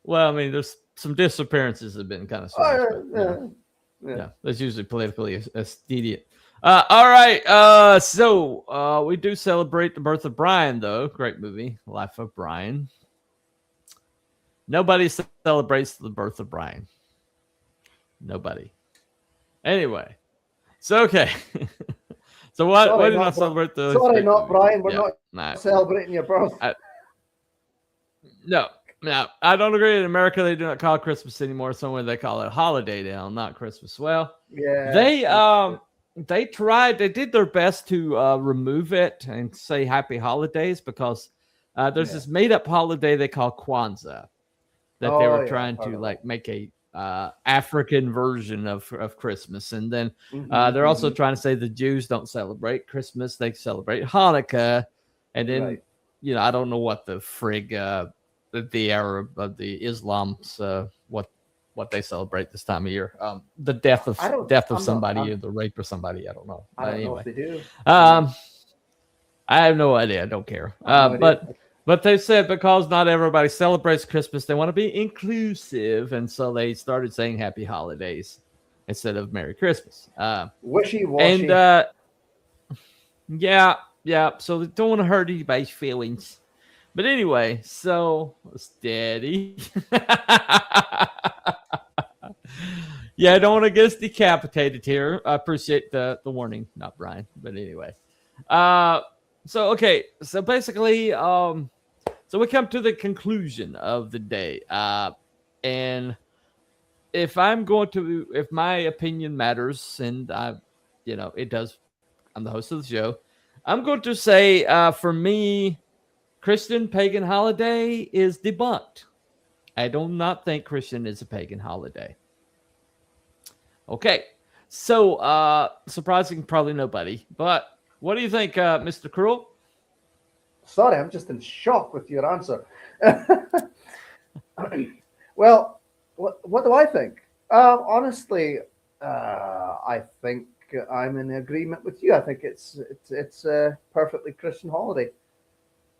B: Well, I mean, there's some disappearances have been kind of strange. Yeah, that's usually politically expedient. All right. So we do celebrate the birth of Brian, though. Great movie, Life of Brian. Nobody celebrates the birth of Brian. Nobody. Anyway, so okay. So why do not celebrate the?
D: Sorry, not Brian. We're not celebrating your birth.
B: No, I don't agree. In America, they do not call it Christmas anymore. Somewhere they call it holiday now, not Christmas. Well, they tried. They did their best to remove it and say Happy Holidays because there's this made-up holiday they call Kwanzaa that they were trying to like make a African version of Christmas, and then they're also trying to say the Jews don't celebrate Christmas; they celebrate Hanukkah, and then I don't know what the frig the Arab of the Islam's what they celebrate this time of year. The death of
D: I'm not-
B: somebody, or the rape of somebody. I don't know.
D: I don't know
B: Anyway,
D: if they do.
B: I have no idea. I don't care.
D: I have no idea.
B: But they said because not everybody celebrates Christmas, they want to be inclusive, and so they started saying Happy Holidays instead of Merry Christmas.
D: Wishy-washy.
B: And yeah. So they don't want to hurt anybody's feelings. But anyway, so steady. Yeah, I don't want to get us decapitated here. I appreciate the warning, not Brian. But anyway, so basically, so we come to the conclusion of the day, and if my opinion matters, and it does, I'm the host of the show. I'm going to say, for me, Christian pagan holiday is debunked. I do not think Christian is a pagan holiday. Okay, so surprising, probably nobody. But what do you think, Mr. Cruel?
D: Sorry, I'm just in shock with your answer. Well, what do I think? Honestly, I think I'm in agreement with you. I think it's a perfectly Christian holiday.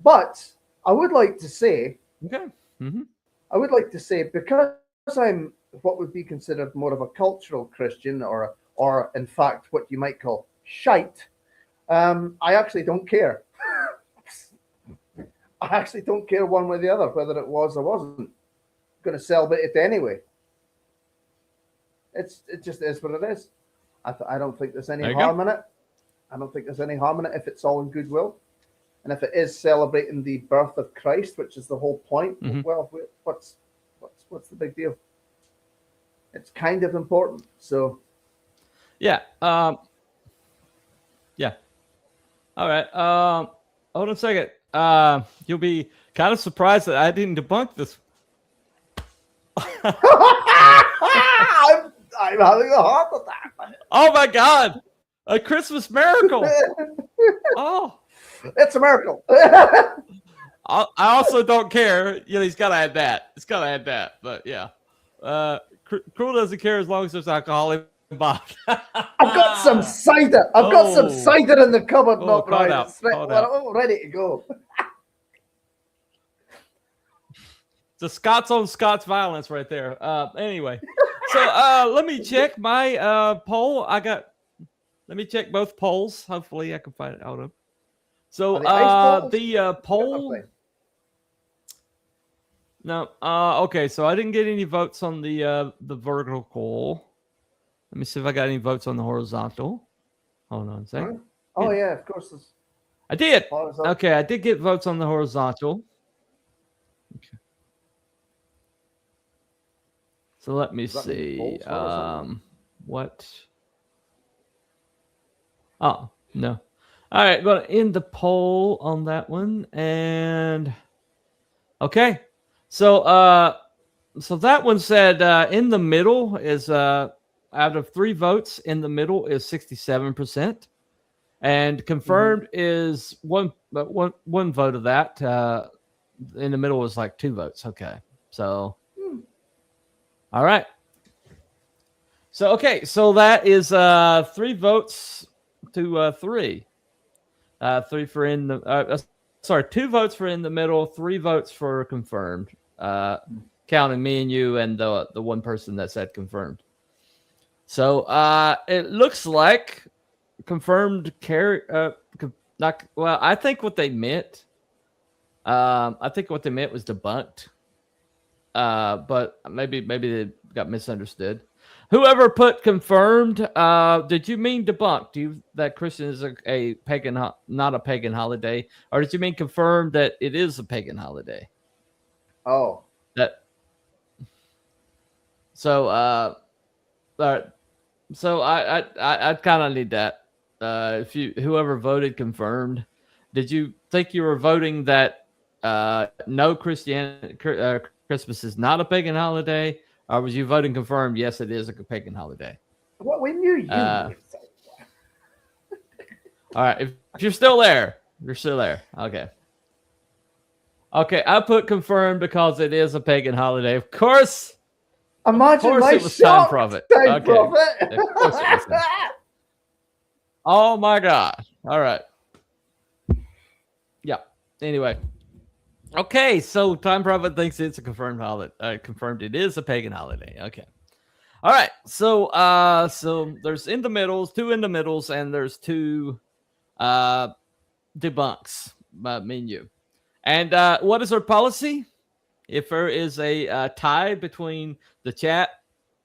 D: But I would like to say, I would like to say, because I'm what would be considered more of a cultural Christian, or in fact what you might call shite, I actually don't care. I actually don't care one way or the other whether it was or wasn't. I'm going to celebrate it anyway. It just is what it is. I don't think there's any harm in it. I don't think there's any harm in it if it's all in goodwill. And if it is celebrating the birth of Christ, which is the whole point, well, what's the big deal? It's kind of important. So,
B: yeah, yeah. All right. Hold on a second. You'll be kind of surprised that I didn't debunk this.
D: I'm having a heart attack.
B: Oh my God! A Christmas miracle. Oh.
D: It's a miracle.
B: I also don't care. He's got to add that. It's got to add that. But yeah, Cruel doesn't care as long as there's alcohol involved.
D: I've got some cider. I've got some cider in the cupboard. Not right. It's ready to go.
B: It's a Scots on Scots violence right there. Anyway, so let me check my poll. Let me check both polls. Hopefully, I can find it out of. So the poll. No. Okay. So I didn't get any votes on the vertical. Let me see if I got any votes on the horizontal. Hold on a second.
D: Oh yeah, of course.
B: I did. Okay, I did get votes on the horizontal. Okay. So let me see. What? Oh no. All right, going to end the poll on that one, and okay, so so that one said in the middle is out of 3 votes, in the middle is 67%, and confirmed is one vote of that. In the middle was like 2 votes. Okay, so all right, so okay, so that is 3 votes to 3. 3 for in the 2 votes for in the middle, 3 votes for confirmed, counting me and you and the one person that said confirmed. So it looks like confirmed I think what they meant was debunked, but maybe they got misunderstood. Whoever put confirmed, did you mean debunked? That Christian is a pagan, not a pagan holiday, or did you mean confirmed that it is a pagan holiday?
D: Oh,
B: so I kind of need that. If whoever voted confirmed, did you think you were voting that no Christmas is not a pagan holiday? Or was you voting confirmed? Yes, it is a pagan holiday.
D: What we knew you.
B: All right, if you're still there, you're still there. Okay. Okay, I put confirmed because it is a pagan holiday. Of course.
D: Imagine
B: course
D: my
B: it was Time
D: shock,
B: Prophet.
D: Time
B: Okay.
D: Prophet.
B: Of course it was him. Oh my God. All right. Yeah. Anyway. Okay, so Time Prophet thinks it's a confirmed holiday. Confirmed it is a pagan holiday. Okay. All right. So there's in the middles, two in the middles, and there's two debunks menu. And what is our policy? If there is a tie between the chat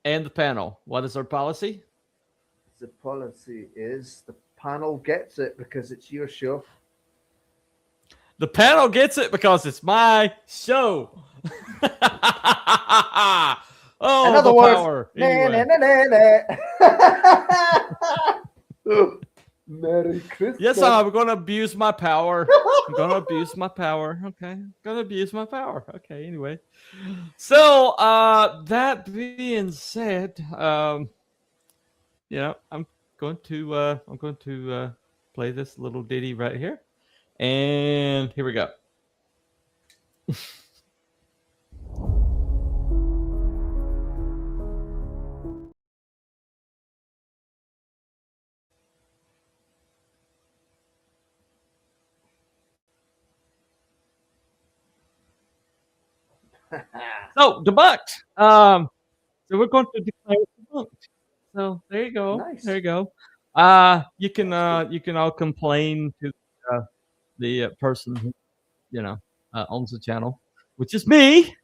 B: and the panel, what is our policy?
D: The policy is the panel gets it because it's your show.
B: The panel gets it because it's my show. Oh,
D: In other
B: the
D: words,
B: power.
D: na,
B: Anyway.
D: na, na. Merry Christmas.
B: Yes, I'm going to abuse my power. I'm going to abuse my power. Okay. I'm going to abuse my power. Okay. Anyway. So, that being said, I'm going to play this little ditty right here. And here we go. So debunked. So we're going to declare debunked. So there you go.
D: Nice.
B: There you go. You can all complain to the person who owns the channel, which is me.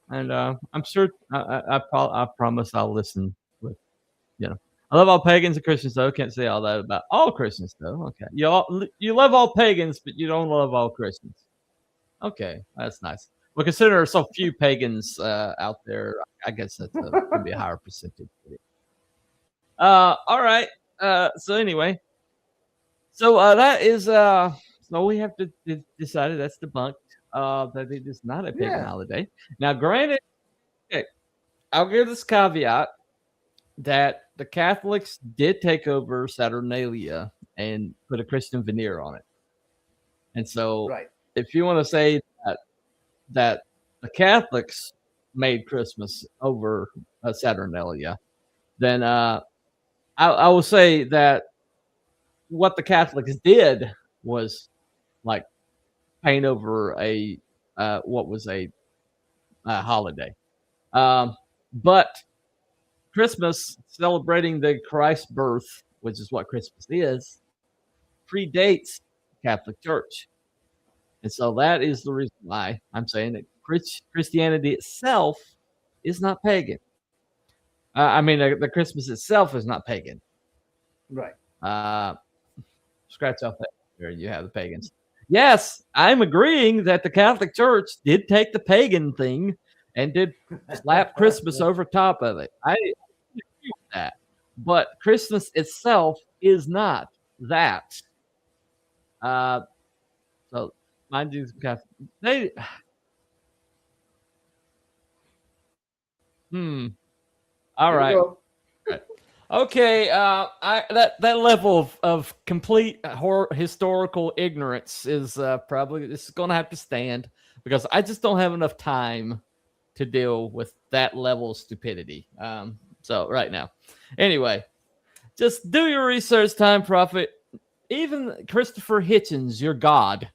B: And I'm sure I promise I'll listen with I love all pagans and Christians though. Can't say all that about all Christians though. Okay. You love all pagans, but you don't love all Christians. Okay, that's nice. Well, consider there's so few pagans out there, I guess that's gonna be a higher percentage. All right. So anyway, so that is so we have to decided that's debunked. That it is not a pagan holiday. Now, granted, okay, I'll give this caveat that the Catholics did take over Saturnalia and put a Christian veneer on it, and so
D: Right.
B: if you want to say that the Catholics made Christmas over Saturnalia, then I will say that what the Catholics did was like paint over a what was a holiday. But Christmas, celebrating the Christ birth, which is what Christmas is, predates the Catholic Church. And so that is the reason why I'm saying that Christianity itself is not pagan. The Christmas itself is not pagan.
D: Right.
B: Scratch off that. There you have the pagans. Yes, I'm agreeing that the Catholic Church did take the pagan thing and did slap Christmas over top of it. I agree with that. But Christmas itself is not that. So mind you, they all right. Okay, that level of complete historical ignorance is probably this is going to have to stand because I just don't have enough time to deal with that level of stupidity. So right now, anyway, just do your research, Time Prophet. Even Christopher Hitchens, your God,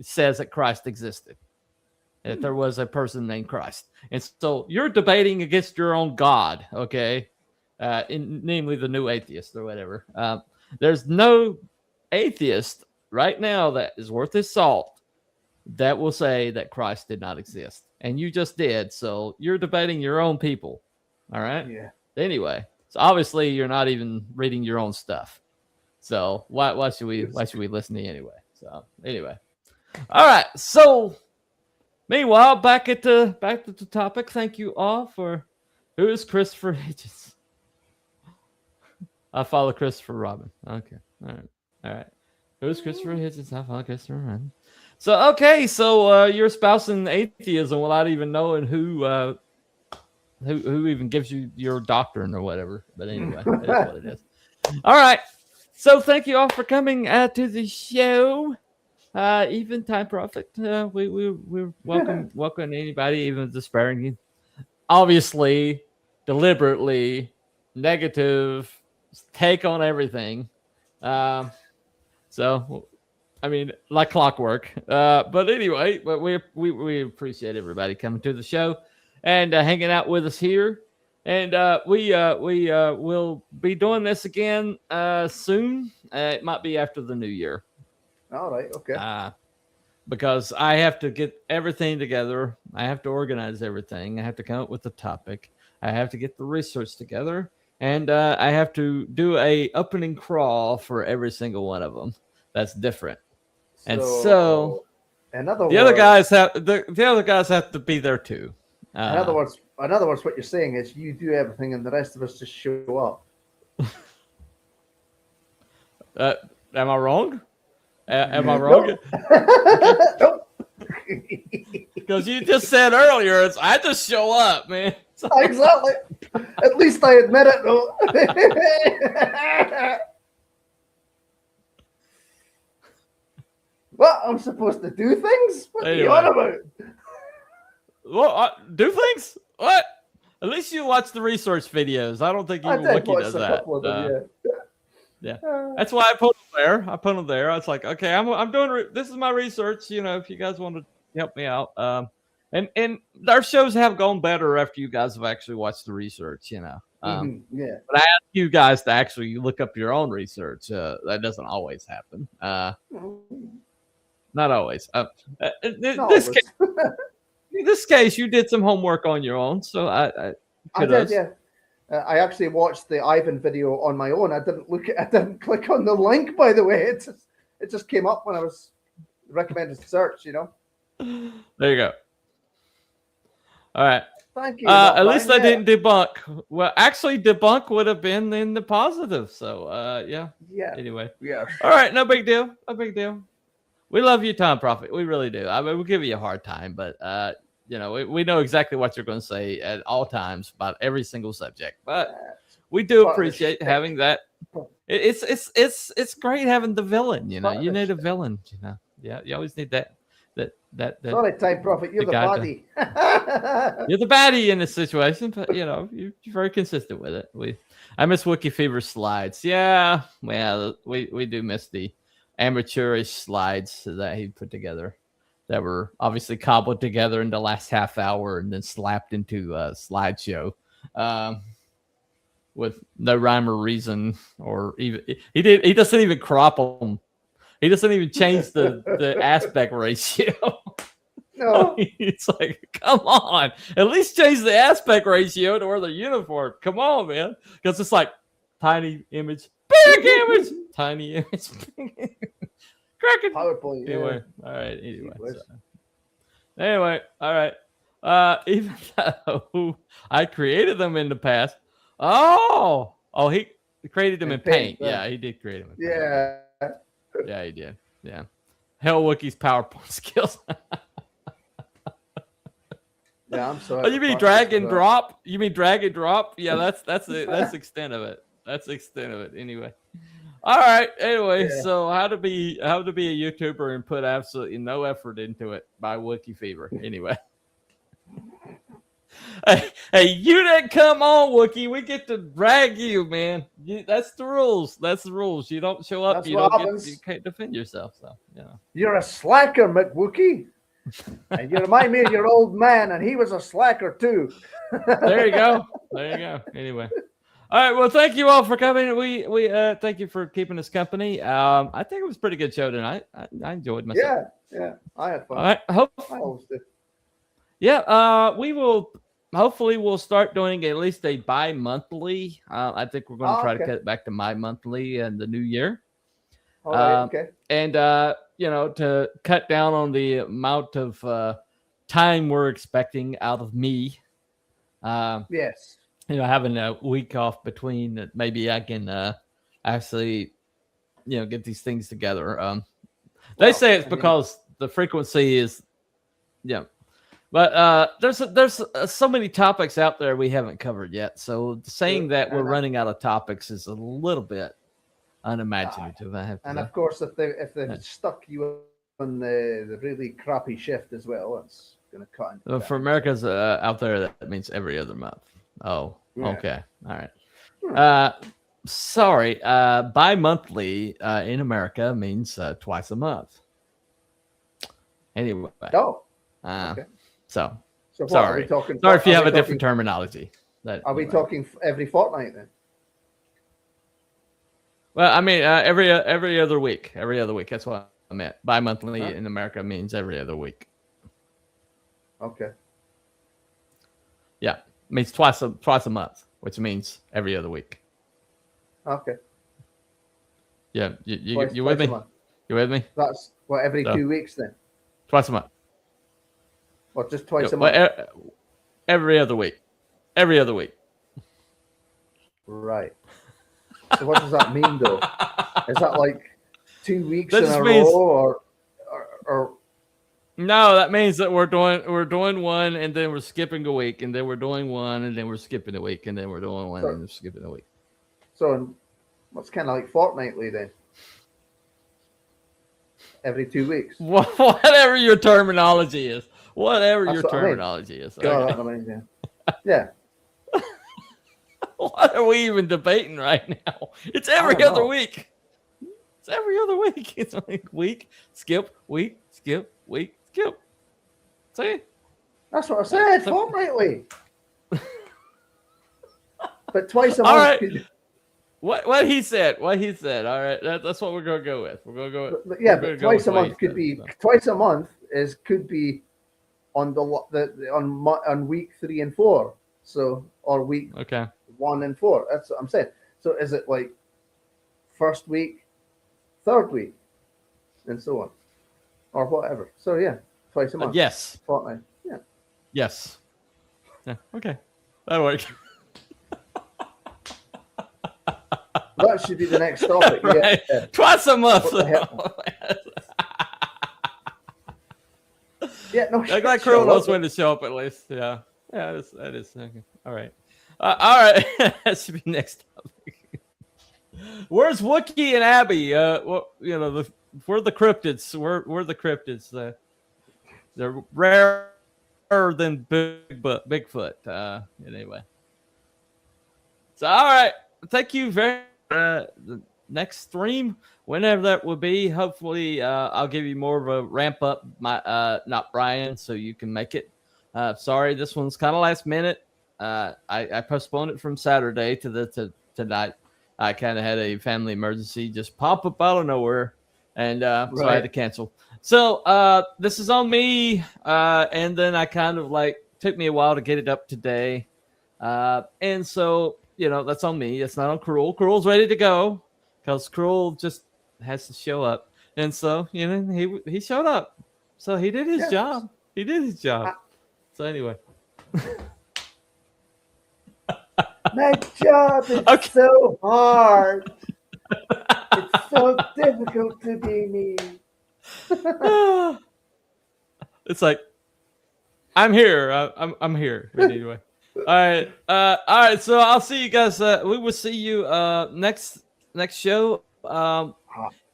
B: says that Christ existed, that there was a person named Christ, and so you're debating against your own God, okay? Namely the new atheist or whatever. There's no atheist right now that is worth his salt that will say that Christ did not exist. And you just did. So you're debating your own people. All right.
D: Yeah.
B: Anyway, so obviously you're not even reading your own stuff. So why should we listen to you anyway? So anyway. All right. So meanwhile, back to the topic. Thank you all for who is Christopher Hitchens? I follow Christopher Robin. Okay. All right. Who's Christopher Hitchens? I follow Christopher Robin. So, okay. So, you're espousing atheism without even knowing who even gives you your doctrine or whatever. But anyway, that's what it is. All right. So, thank you all for coming to the show. Even Time Prophet. We welcome anybody, even despairing. Obviously, deliberately negative take on everything. So I mean, like clockwork. But anyway, but we appreciate everybody coming to the show and hanging out with us here. And we will be doing this again soon. It might be after the new year.
D: All right. Okay.
B: Because I have to get everything together. I have to organize everything. I have to come up with the topic. I have to get the research together, and I have to do a opening crawl for every single one of them. That's different. And so
D: in other
B: the other guys have to be there too.
D: In other words, what you're saying is you do everything, and the rest of us just show
B: up. Am I wrong? Am I wrong?
D: Nope.
B: Because you just said earlier, I just show up, man.
D: Exactly. At least I admit it, though. What? I'm supposed to do things? What are you on about?
B: Well, do things? What? At least you watch the research videos. I don't think even Wiki does that. Yeah, that's why I put them there. I was like, okay, I'm doing. This is my research. You know, if you guys want to help me out, and our shows have gone better after you guys have actually watched the research. You know,
D: yeah.
B: But I ask you guys to actually look up your own research. That doesn't always happen. Not always. In this case, you did some homework on your own, so I
D: did, yeah. I actually watched the Ivan video on my own. I didn't click on the link, by the way. It just came up when I was recommended search, you know.
B: There you go. All right.
D: Thank you.
B: At least I didn't debunk. Well, actually, debunk would have been in the positive. So, yeah.
D: Yeah.
B: Anyway.
D: Yeah.
B: All right. No big deal. No big deal. We love you, Tom Prophet. We really do. I mean, we'll give you a hard time, but you know, we know exactly what you're going to say at all times about every single subject. But we do appreciate having that. It's great having the villain. You know, you need a villain. You know, yeah, you always need that.
D: Sorry, Time Prophet, you're the baddie.
B: You're the baddie in this situation, but you know, you're very consistent with it. I miss Wiki Fever slides. Yeah, well, we do miss the amateurish slides that he put together that were obviously cobbled together in the last half hour and then slapped into a slideshow with no rhyme or reason, or even he doesn't even crop them. He doesn't even change the aspect ratio. No. It's like, come on, at least change the aspect ratio to where they're uniform. Come on, man, because it's like tiny image, big image, tiny image.
D: PowerPoint.
B: Anyway, yeah. All right. Anyway, all right. Even though I created them in the past. Oh, he created them in paint. Yeah, he did create them in paint. Yeah, he did. Yeah. Hell Wiki's PowerPoint skills.
D: Yeah, I'm sorry.
B: Oh, you mean drag and drop? You mean drag and drop? Yeah, that's the extent of it. That's the extent of it. Anyway. All right. Anyway, so how to be a YouTuber and put absolutely no effort into it by Wiki Fever. Anyway. Hey, you didn't come on, Wookie. We get to drag you, man. That's the rules. That's the rules. You don't show up, you can't defend yourself. So, you know.
D: You're a slacker, McWookie. And you remind me of your old man, and he was a slacker too.
B: There you go. Anyway. All right. Well, thank you all for coming. We thank you for keeping us company. I think it was a pretty good show tonight. I enjoyed myself.
D: Yeah. I had fun.
B: All right.
D: I always do.
B: Yeah. We will. Hopefully, we'll start doing at least a bi-monthly. I think we're going to try to cut it back to bi-monthly in the new year.
D: All right, okay.
B: And, you know, to cut down on the amount of time we're expecting out of me.
D: Yes.
B: You know, having a week off between, maybe I can actually, you know, get these things together. They say it's because the frequency is, yeah. But there's so many topics out there we haven't covered yet. So saying that we're running out of topics is a little bit unimaginative. I have to
D: and of course, if they've stuck you the really crappy shift as well. That's going to cut into
B: For Americans out there, that means every other month. Oh,
D: Yeah.
B: okay. All right. Sorry. Bi-monthly in America means twice a month. Anyway.
D: Oh,
B: okay.
D: So what,
B: sorry.
D: Are we talking,
B: sorry if you have a
D: talking,
B: different terminology.
D: Are we talking every fortnight then?
B: Well, I mean, every other week. Every other week. That's what I meant. Bi-monthly in America means every other week.
D: Okay.
B: Yeah, it means twice a month, which means every other week.
D: Okay.
B: Yeah, you with me? You with me?
D: That's what, every 2 weeks then?
B: Twice a month.
D: Or just twice a month?
B: Every other week. Every other week.
D: Right. So what does that mean though? Is that like 2 weeks
B: That
D: in
B: just
D: a
B: means-
D: row or
B: No, that means that we're doing one and then we're skipping a week, and then we're doing one and then we're skipping a week, and then we're doing one and then skipping a week.
D: so what's kind of like fortnightly then? Every 2 weeks.
B: Whatever your terminology is. Whatever
D: That's
B: your
D: what I mean.
B: terminology is.
D: God,
B: Okay.
D: that amazing. Yeah.
B: What are we even debating right now? It's every
D: don't
B: other
D: know.
B: week. It's every other week. It's like week, skip, week, skip, week, skip. See?
D: That's what I said, fortnightly. But twice a
B: All
D: month.
B: right. What he said. What he said. All right. That's what we're gonna go with. We're gonna go with.
D: Yeah,
B: we're gonna
D: but
B: go
D: twice
B: with
D: a
B: what
D: month
B: he
D: could
B: said,
D: be
B: so.
D: twice a month could be on on week 3 and 4. So or week
B: Okay.
D: 1 and 4. That's what I'm saying. So is it like first week, third week, and so on, or whatever? So yeah, twice a month.
B: Yes.
D: Fortnight. Yeah.
B: Yes. Yeah. Okay. That'll work.
D: That should be the next topic.
B: Right.
D: Yeah.
B: Twice a month.
D: What the hell? Yeah. No.
B: I'm glad
D: sure,
B: Krill knows
D: okay.
B: when to show up at least. Yeah. Yeah. That is. Okay. All right. All right. That should be next topic. Where's Wookie and Abby? Well, you know, we're the cryptids. We're the cryptids. They're rarer than Bigfoot. Anyway. So all right. Thank you very. The next stream, whenever that will be, hopefully I'll give you more of a ramp up. Not Brian, so you can make it. Sorry, this one's kind of last minute. I postponed it from Saturday to tonight. I kind of had a family emergency just pop up out of nowhere, and so I had to cancel. So this is on me, and then I kind of took me a while to get it up today, and so that's on me. It's not on Cruel. Cruel's ready to go because Cruel just has to show up, and so he showed up, so he did his job. He did his job. So anyway.
D: My job is so hard. It's so difficult to be me.
B: It's like I'm here. I'm here. But anyway. All right. So I'll see you guys. We will see you next show.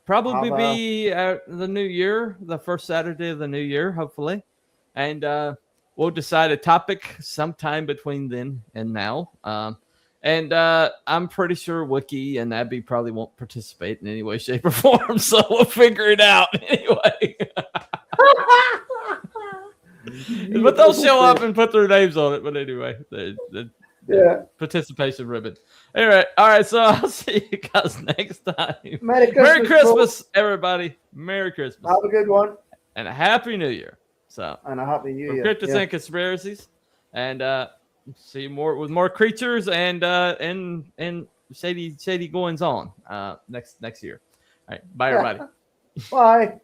B: Probably be the new year, the first Saturday of the new year, hopefully, and we'll decide a topic sometime between then and now. And I'm pretty sure Wookie and Abby probably won't participate in any way, shape, or form. So we'll figure it out anyway. But they'll show up and put their names on it. But anyway, the participation ribbon. All right. So I'll see you guys next time. Merry Christmas, everybody. Merry Christmas.
D: Have a good one.
B: And a Happy New Year.
D: And a Happy New Year.
B: Cryptids and Conspiracies. And see more with more creatures and shady goings on next year. All right. Bye, everybody.
D: Bye.